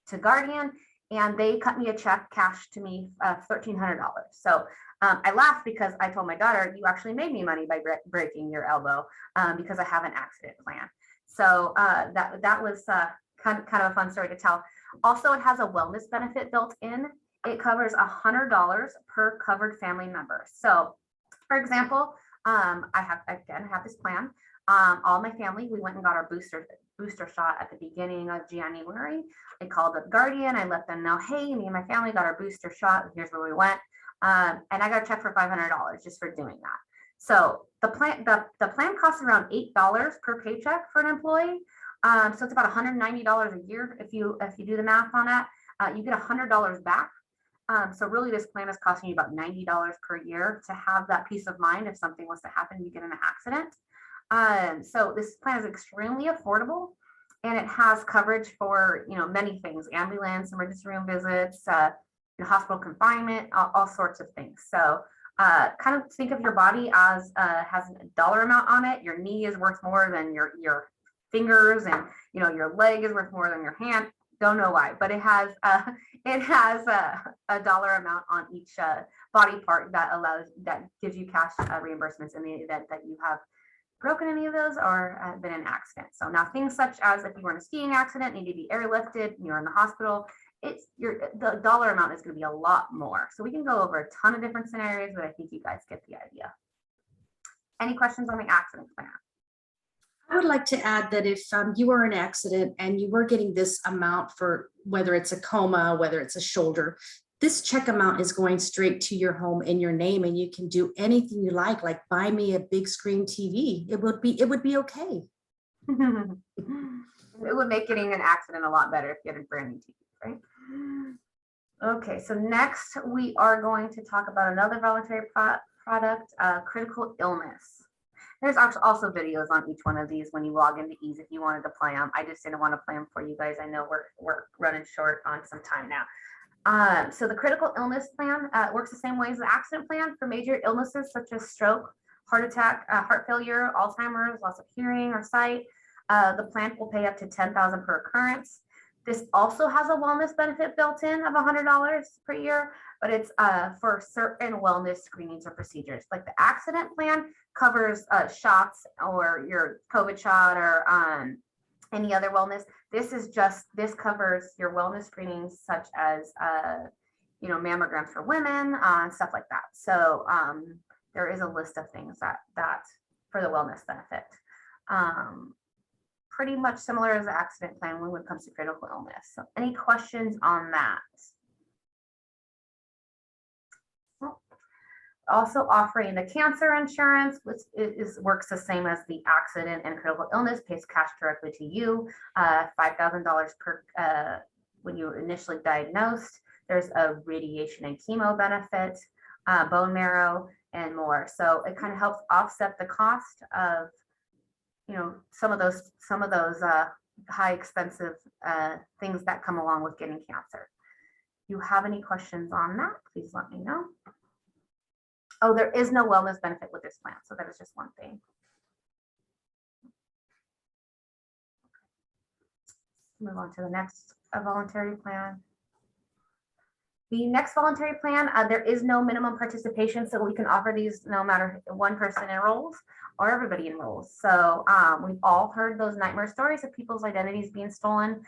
to Guardian, and they cut me a check, cash to me, $1,300. So I laughed because I told my daughter, "You actually made me money by breaking your elbow because I have an accident plan." So that was kind of a fun story to tell. Also, it has a wellness benefit built in. It covers $100 per covered family member. So, for example, I have this plan. All my family, we went and got our booster shot at the beginning of January. I called up Guardian. I let them know, hey, me and my family got our booster shot. Here's where we went. And I got a check for $500 just for doing that. So the plan costs around $8 per paycheck for an employee. So it's about $190 a year. If you do the math on that, you get $100 back. So really this plan is costing you about $90 per year to have that peace of mind if something was to happen, you get in an accident. So this plan is extremely affordable, and it has coverage for many things: ambulance, emergency room visits, hospital confinement, all sorts of things. So kind of think of your body as has a dollar amount on it. Your knee is worth more than your fingers, and your leg is worth more than your hand. Don't know why, but it has a dollar amount on each body part that gives you cash reimbursements in the event that you have broken any of those or been in an accident. So now things such as if you were in a skiing accident, need to be airlifted, you're in the hospital, the dollar amount is going to be a lot more. So we can go over a ton of different scenarios, but I think you guys get the idea. Any questions on the accident plan? I would like to add that if you were in an accident and you were getting this amount for whether it's a coma, whether it's a shoulder, this check amount is going straight to your home in your name, and you can do anything you like buy me a big screen TV. It would be okay. It would make getting an accident a lot better if you had a brand new TV, right? Okay, so next we are going to talk about another voluntary product, critical illness. There's also videos on each one of these when you log into Ease if you wanted to play them. I just didn't want to play them for you guys. I know we're running short on some time now. So the critical illness plan works the same way as the accident plan for major illnesses such as stroke, heart attack, heart failure, Alzheimer's, loss of hearing or sight. The plan will pay up to $10,000 per occurrence. This also has a wellness benefit built in of $100 per year, but it's for certain wellness screenings or procedures. Like the accident plan covers shots or your COVID shot or any other wellness. This covers your wellness screenings such as mammograms for women, stuff like that. So there is a list of things that for the wellness benefit. Pretty much similar as the accident plan when it comes to critical illness. So any questions on that? Also offering the cancer insurance, which works the same as the accident and critical illness, pays cash directly to you, $5,000 per when you're initially diagnosed. There's a radiation and chemo benefit, bone marrow, and more. So it kind of helps offset the cost of some of those high expensive things that come along with getting cancer. If you have any questions on that, please let me know. Oh, there is no wellness benefit with this plan, so that is just one thing. Move on to the next voluntary plan. The next voluntary plan, there is no minimum participation, so we can offer these no matter one person enrolls or everybody enrolls. So we've all heard those nightmare stories of people's identities being stolen,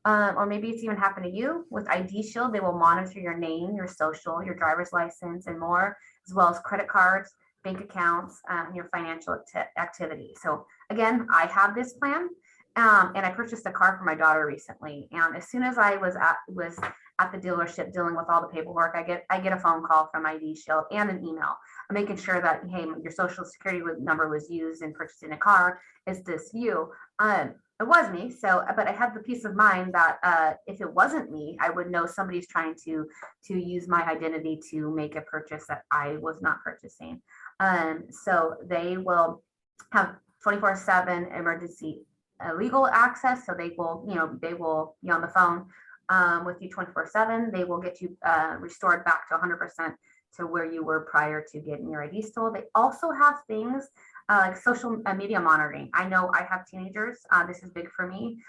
or maybe it's even happened to you. With ID Shield, they will monitor your name, your social, your driver's license, and more, as well as credit cards, bank accounts, and your financial activity. So again, I have this plan, and I purchased a car for my daughter recently. And as soon as I was at the dealership dealing with all the paperwork, I get a phone call from ID Shield and an email. I'm making sure that, hey, your social security number was used in purchasing a car. Is this you? It was me. So, but I had the peace of mind that if it wasn't me, I would know somebody's trying to use my identity to make a purchase that I was not purchasing. So they will have 24/7 emergency legal access. So they will be on the phone with you 24/7. They will get you restored back to 100% to where you were prior to getting your ID stolen. They also have things like social media monitoring. I know I have teenagers. This is big for me.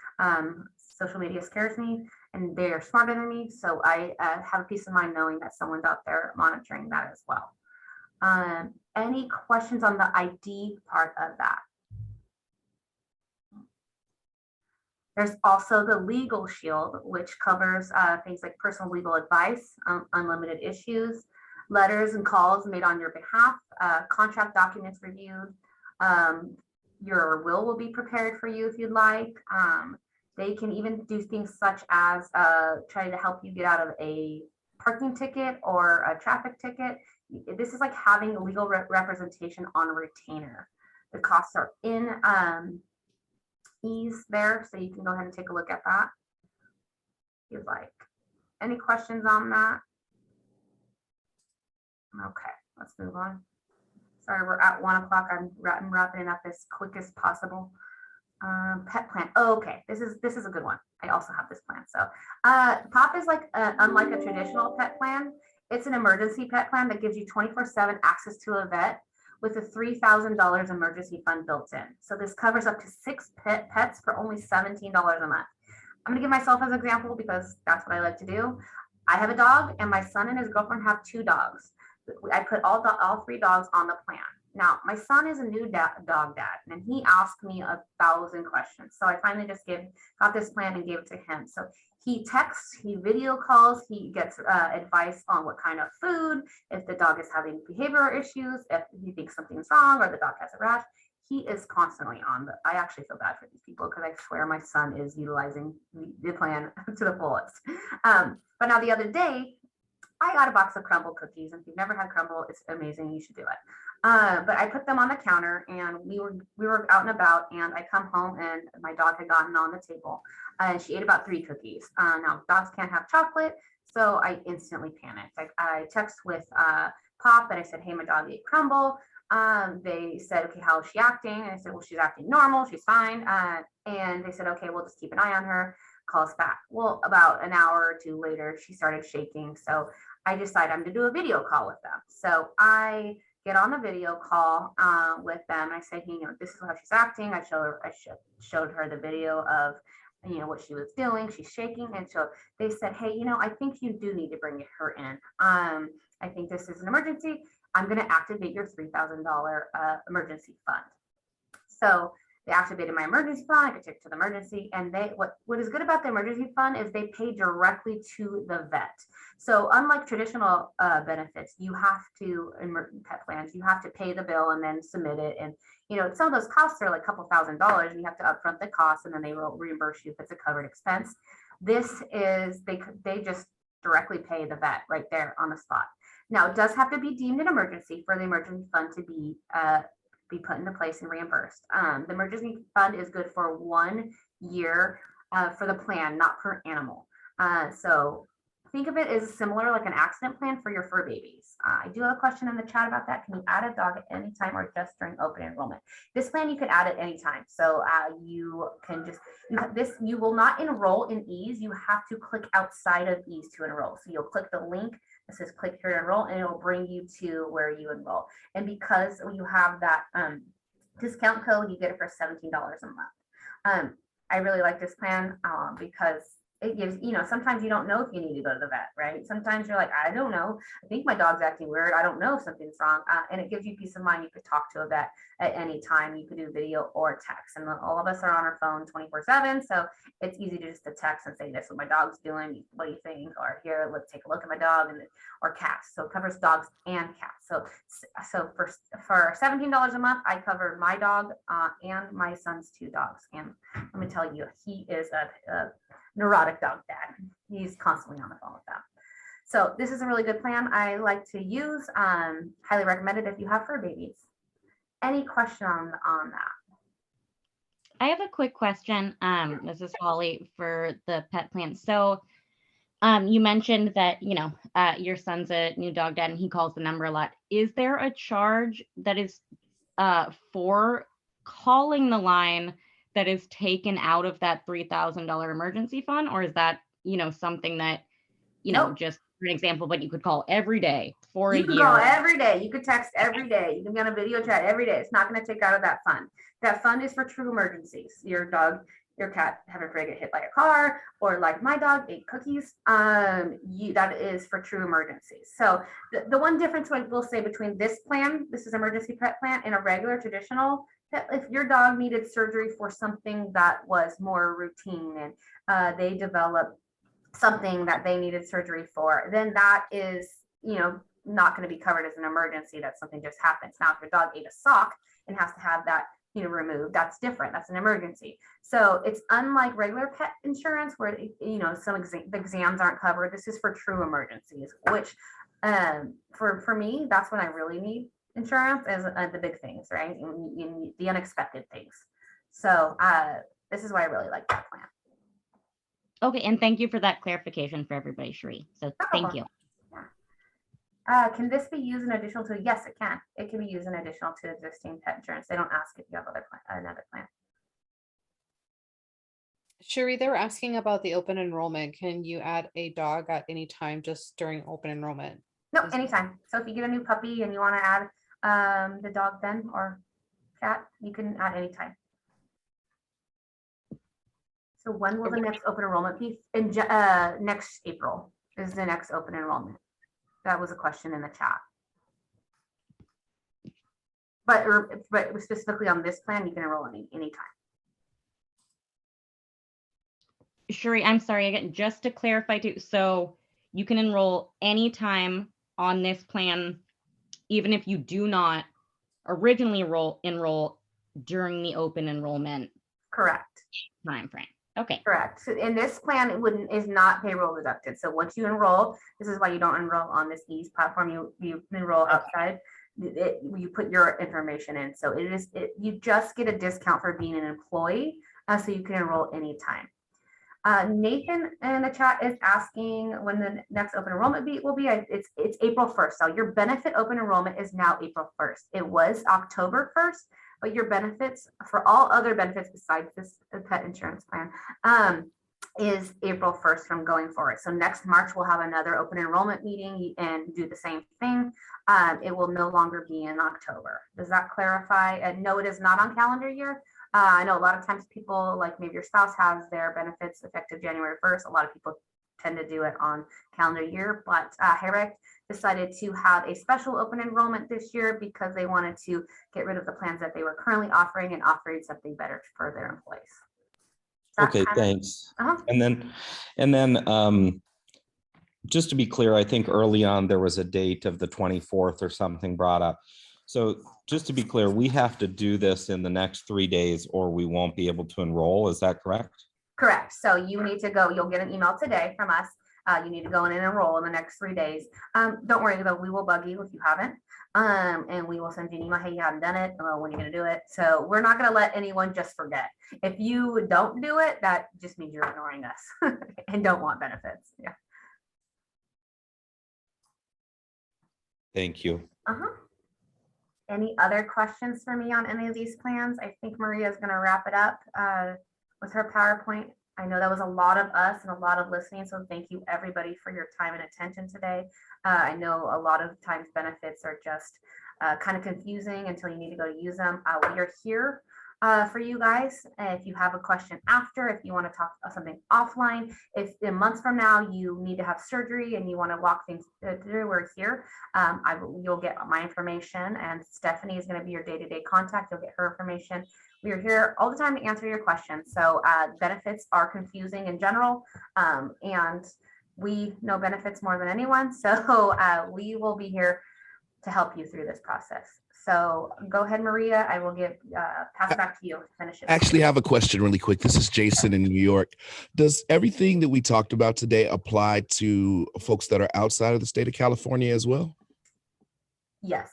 Social media scares me, and they are smarter than me. So I have a peace of mind knowing that someone's out there monitoring that as well. Any questions on the ID part of that? There's also the Legal Shield, which covers things like personal legal advice, unlimited issues, letters and calls made on your behalf, contract documents reviewed. Your will be prepared for you if you'd like. They can even do things such as try to help you get out of a parking ticket or a traffic ticket. This is like having a legal representation on a retainer. The costs are in ease there, so you can go ahead and take a look at that if you'd like. Any questions on that? Okay, let's move on. Sorry, we're at 1 o'clock. I'm wrapping it up as quick as possible. Pet plan. Oh, okay, this is a good one. I also have this plan. So POP is like unlike a traditional pet plan. It's an emergency pet plan that gives you 24/7 access to a vet with a $3,000 emergency fund built in. So this covers up to 6 pets for only $17 a month. I'm gonna give myself as an example because that's what I like to do. I have a dog, and my son and his girlfriend have 2 dogs. I put all 3 dogs on the plan. Now, my son is a new dog dad, and he asked me 1,000 questions. So I finally just got this plan and gave it to him. So he texts, he video calls, he gets advice on what kind of food, if the dog is having behavioral issues, if he thinks something's wrong or the dog has a rash. He is constantly on I actually feel bad for these people because I swear my son is utilizing the plan to the fullest. But now the other day, I got a box of crumble cookies, and if you've never had crumble, it's amazing. You should do it. But I put them on the counter, and we were out and about, and I come home, and my dog had gotten on the table, and she ate about 3 cookies. Now dogs can't have chocolate, so I instantly panicked. I text with Pop, and I said, "Hey, my dog ate crumble." They said, "Okay, how is she acting?" And I said, "Well, she's acting normal. She's fine." And they said, "Okay, we'll just keep an eye on her. Call us back." Well, about an hour or 2 later, she started shaking. So I decided I'm going to do a video call with them. So I get on the video call with them. I say, "Hey, this is how she's acting." I showed her the video of, what she was doing. She's shaking. And so they said, "Hey, I think you do need to bring her in. I think this is an emergency. I'm going to activate your $3,000 emergency fund." So they activated my emergency fund. I could take to the emergency, and what is good about the emergency fund is they pay directly to the vet. So unlike traditional benefits, you have to pet plans, you have to pay the bill and then submit it. And some of those costs are like a couple $1,000s, and you have to upfront the cost, and then they will reimburse you if it's a covered expense. This is they just directly pay the vet right there on the spot. Now, it does have to be deemed an emergency for the emergency fund to be put into place and reimbursed. The emergency fund is good for 1 year for the plan, not per animal. So think of it as similar like an accident plan for your fur babies. I do have a question in the chat about that. Can you add a dog at any time or just during open enrollment? This plan you could add at any time. So you can just, you will not enroll in ease. You have to click outside of ease to enroll. So you'll click the link that says click here to enroll, and it will bring you to where you enroll. And because you have that discount code, you get it for $17 a month. I really like this plan because it gives, sometimes you don't know if you need to go to the vet, right? Sometimes you're like, I don't know. I think my dog's acting weird. I don't know if something's wrong. And it gives you peace of mind. You could talk to a vet at any time. You could do video or text. And all of us are on our phone 24/7. So it's easy to just to text and say, this is what my dog's doing. What do you think? Or here, let's take a look at my dog, or cats. So it covers dogs and cats. So for $17 a month, I cover my dog and my son's 2 dogs. And let me tell you, he is a neurotic dog dad. He's constantly on the phone with them. So this is a really good plan. I like to use, highly recommended if you have fur babies. Any question on that? I have a quick question. This is Holly for the pet plan. So you mentioned that, your son's a new dog dad and he calls the number a lot. Is there a charge that is for calling the line that is taken out of that $3,000 emergency fund? Or is that, something that, Nope. just for an example, but you could call every day for a You can year? call every day. You could text every day. You can be on a video chat every day. It's not going to take out of that fund. That fund is for true emergencies. Your dog, your cat, heaven forbid, get hit by a car, or like my dog ate cookies. That is for true emergencies. So the one difference I will say between this plan, this is emergency pet plan, and a regular traditional pet, if your dog needed surgery for something that was more routine and they developed something that they needed surgery for, then that is, not going to be covered as an emergency. That's something just happens. Now, if your dog ate a sock and has to have that, removed, that's different. That's an emergency. So it's unlike regular pet insurance where, the exams aren't covered. This is for true emergencies, which for me, that's when I really need insurance, as the big things, right? In the unexpected things. So this is why I really like that plan. Okay, and thank you for that clarification for everybody, Sheree. So thank you. Can this be used in additional to? Yes, it can. It can be used in additional to existing pet insurance. They don't ask if you have another plan. Sheree, they were asking about the open enrollment. Can you add a dog at any time just during open enrollment? No, anytime. So if you get a new puppy and you want to add the dog then or cat, you can add anytime. So when will the next open enrollment be? In next April is the next open enrollment. That was a question in the chat. But specifically on this plan, you can enroll anytime. Sheree, I'm sorry, again, just to clarify too, so you can enroll anytime on this plan, even if you do not originally enroll during the open enrollment. Correct. Time frame. Okay. Correct. So in this plan, it is not payroll deducted. So once you enroll, this is why you don't enroll on this ease platform. You enroll outside. You put your information in. So you just get a discount for being an employee. So you can enroll anytime. Nathan in the chat is asking when the next open enrollment will be. It's April 1st. So your benefit open enrollment is now April 1st. It was October 1st, but your benefits for all other benefits besides this pet insurance plan is April 1st from going forward. So next March, we'll have another open enrollment meeting and do the same thing. It will no longer be in October. Does that clarify? No, it is not on calendar year. I know a lot of times people, like maybe your spouse has their benefits effective January 1st. A lot of people tend to do it on calendar year, but Hirect decided to have a special open enrollment this year because they wanted to get rid of the plans that they were currently offering and offering something better for their employees. Okay, thanks. And then just to be clear, I think early on there was a date of the 24th or something brought up. So just to be clear, we have to do this in the next 3 days or we won't be able to enroll. Is that correct? Correct. So you need to go, you'll get an email today from us. You need to go in and enroll in the next 3 days. Don't worry though, we will bug you if you haven't. And we will send you an email, hey, you haven't done it, when are you gonna do it? So we're not gonna let anyone just forget. If you don't do it, that just means you're ignoring us and don't want benefits. Yeah. Thank you. Any other questions for me on any of these plans? I think Maria is gonna wrap it up with her PowerPoint. I know that was a lot of us and a lot of listening, so thank you everybody for your time and attention today. I know a lot of times benefits are just kind of confusing until you need to go to use them. We are here for you guys. If you have a question after, if you want to talk about something offline, if a month from now you need to have surgery and you want to walk things through, we're here. You'll get my information, and Stephanie is going to be your day-to-day contact. You'll get her information. We are here all the time to answer your questions. So benefits are confusing in general, and we know benefits more than anyone. So we will be here to help you through this process. So go ahead, Maria. I will pass it back to you to finish it. Actually, I have a question really quick. This is Jason in New York. Does everything that we talked about today apply to folks that are outside of the state of California as well? Yes.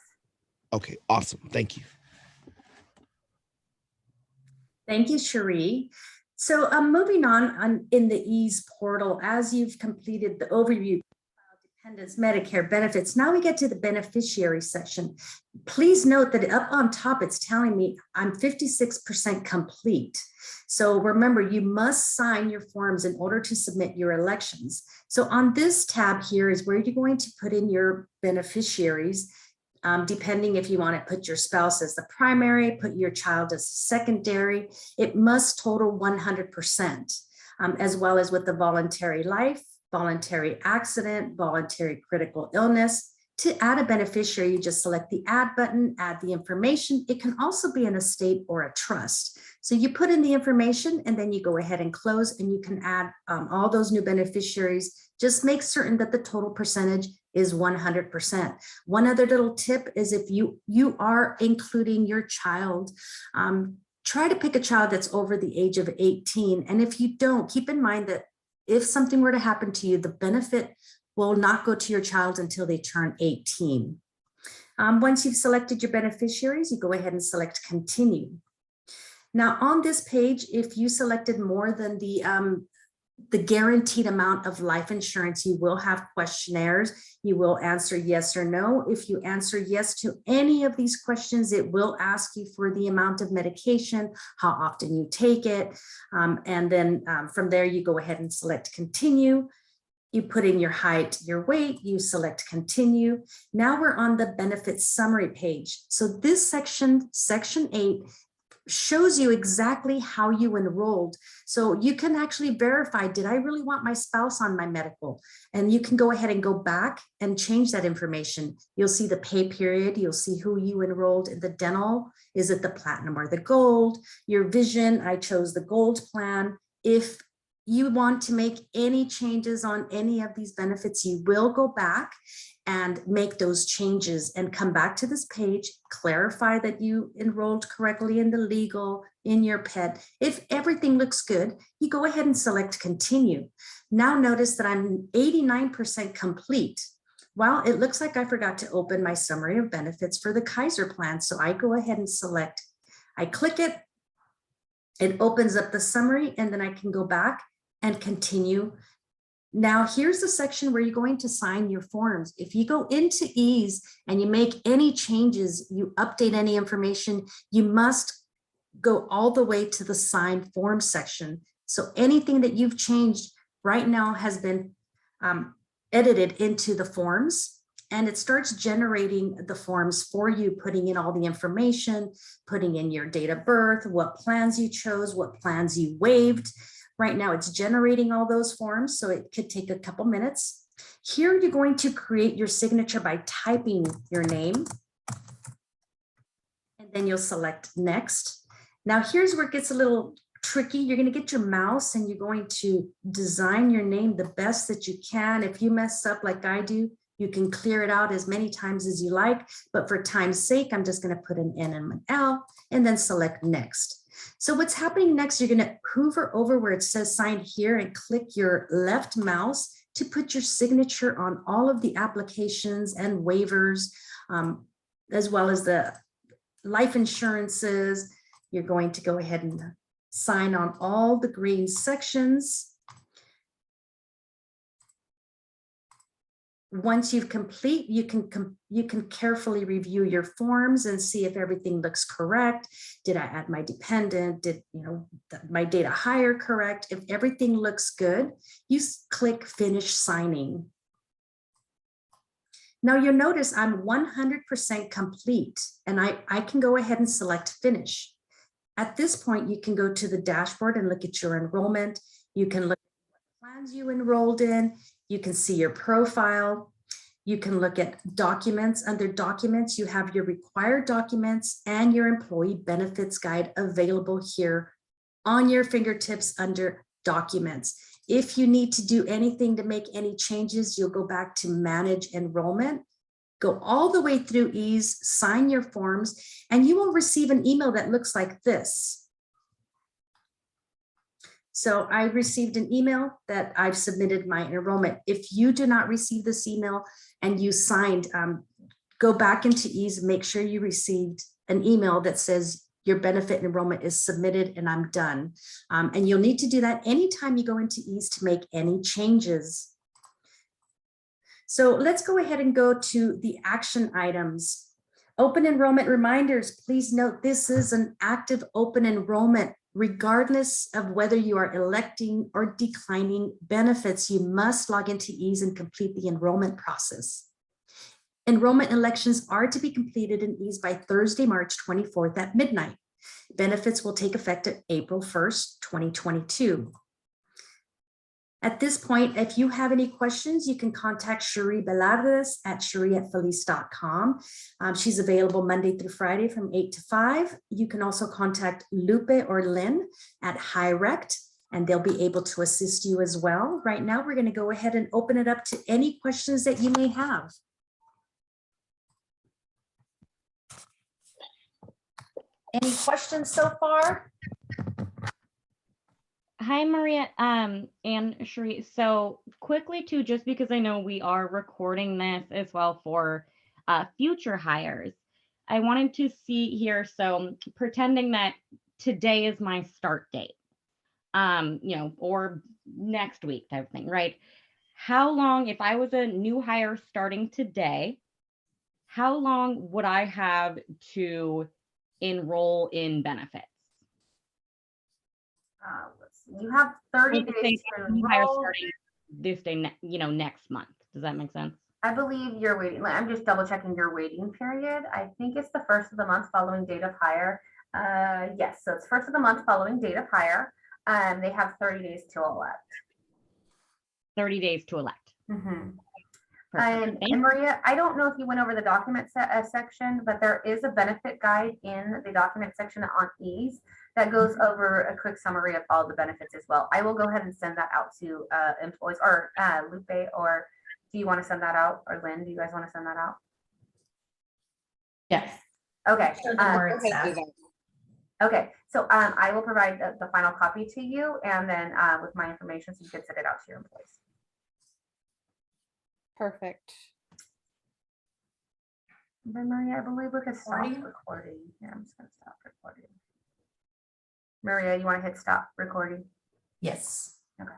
Okay, awesome. Thank you. Thank you, Cherie. So moving on in the ease portal, as you've completed the overview, dependents, Medicare benefits, now we get to the beneficiary section. Please note that up on top, it's telling me I'm 56% complete. So remember, you must sign your forms in order to submit your elections. So on this tab here is where you're going to put in your beneficiaries. Depending if you want to put your spouse as the primary, put your child as secondary, it must total 100%, as well as with the voluntary life, voluntary accident, voluntary critical illness. To add a beneficiary, you just select the add button, add the information. It can also be an estate or a trust. So you put in the information and then you go ahead and close, and you can add all those new beneficiaries. Just make certain that the total percentage is 100%. One other little tip is if you are including your child, try to pick a child that's over the age of 18. And if you don't, keep in mind that if something were to happen to you, the benefit will not go to your child until they turn 18. Once you've selected your beneficiaries, you go ahead and select continue. Now on this page, if you selected more than the guaranteed amount of life insurance, you will have questionnaires. You will answer yes or no. If you answer yes to any of these questions, it will ask you for the amount of medication, how often you take it. And then from there, you go ahead and select continue. You put in your height, your weight, you select continue. Now we're on the benefits summary page. So this section 8, shows you exactly how you enrolled. So you can actually verify, did I really want my spouse on my medical? And you can go ahead and go back and change that information. You'll see the pay period. You'll see who you enrolled in the dental. Is it the platinum or the gold? Your vision, I chose the gold plan. If you want to make any changes on any of these benefits, you will go back and make those changes and come back to this page, clarify that you enrolled correctly in the legal, in your pet. If everything looks good, you go ahead and select continue. Now notice that I'm 89% complete. Well, it looks like I forgot to open my summary of benefits for the Kaiser plan. So I go ahead and select, I click it, it opens up the summary, and then I can go back and continue. Now here's the section where you're going to sign your forms. If you go into ease and you make any changes, you update any information, you must go all the way to the sign form section. So anything that you've changed right now has been edited into the forms, and it starts generating the forms for you, putting in all the information, putting in your date of birth, what plans you chose, what plans you waived. Right now it's generating all those forms, so it could take a couple minutes. Here you're going to create your signature by typing your name, and then you'll select next. Now here's where it gets a little tricky. You're going to get your mouse and you're going to design your name the best that you can. If you mess up like I do, you can clear it out as many times as you like, but for time's sake, I'm just going to put an N and an L and then select next. So what's happening next, you're going to hover over where it says sign here and click your left mouse to put your signature on all of the applications and waivers, as well as the life insurances. You're going to go ahead and sign on all the green sections. Once you've complete, you can carefully review your forms and see if everything looks correct. Did I add my dependent? Did my data hire correct? If everything looks good, you click finish signing. Now you'll notice I'm 100% complete, and I can go ahead and select finish. At this point, you can go to the dashboard and look at your enrollment. You can look at what plans you enrolled in. You can see your profile. You can look at documents. Under documents, you have your required documents and your employee benefits guide available here on your fingertips under documents. If you need to do anything to make any changes, you'll go back to manage enrollment, go all the way through ease, sign your forms, and you will receive an email that looks like this. So I received an email that I've submitted my enrollment. If you do not receive this email and you signed, go back into ease, make sure you received an email that says your benefit enrollment is submitted and I'm done. And you'll need to do that anytime you go into ease to make any changes. So let's go ahead and go to the action items. Open enrollment reminders. Please note this is an active open enrollment. Regardless of whether you are electing or declining benefits, you must log into ease and complete the enrollment process. Enrollment elections are to be completed in ease by Thursday, March 24th at midnight. Benefits will take effect at April 1st, 2022. At this point, if you have any questions, you can contact Cherie Belardes at cherie@felice.com. She's available Monday through Friday from 8 to 5. You can also contact Lupe or Lynn at Hirect, and they'll be able to assist you as well. Right now, we're going to go ahead and open it up to any questions that you may have. Any questions so far? Hi, Maria and Cherie. So quickly too, just because I know we are recording this as well for future hires, I wanted to see here, so pretending that today is my start date, you know, or next week type of thing, right? How long, if I was a new hire starting today, how long would I have to enroll in benefits? Let's see, you have 30 Let's days say to new hire enroll. starting this day, you know, next month. Does that make sense? I believe you're waiting. I'm just double checking your waiting period. I think it's the first of the month following date of hire. Yes, so it's first of the month following date of hire. They have 30 days to elect. 30 days to elect. And Maria, I don't know if you went over the document section, but there is a benefit guide in the document section on ease that goes over a quick summary of all the benefits as well. I will go ahead and send that out to employees, or Lupe, or do you want to send that out? Or Lynn, do you guys want to send that out? Yes. Okay. Okay. Okay, so I will provide the final copy to you, and then with my information, so you can send it out to your employees. Perfect. Then Maria, I believe we could stop Recording? recording. Yeah, I'm just gonna stop recording. Maria, you want to hit stop recording? Yes. Okay.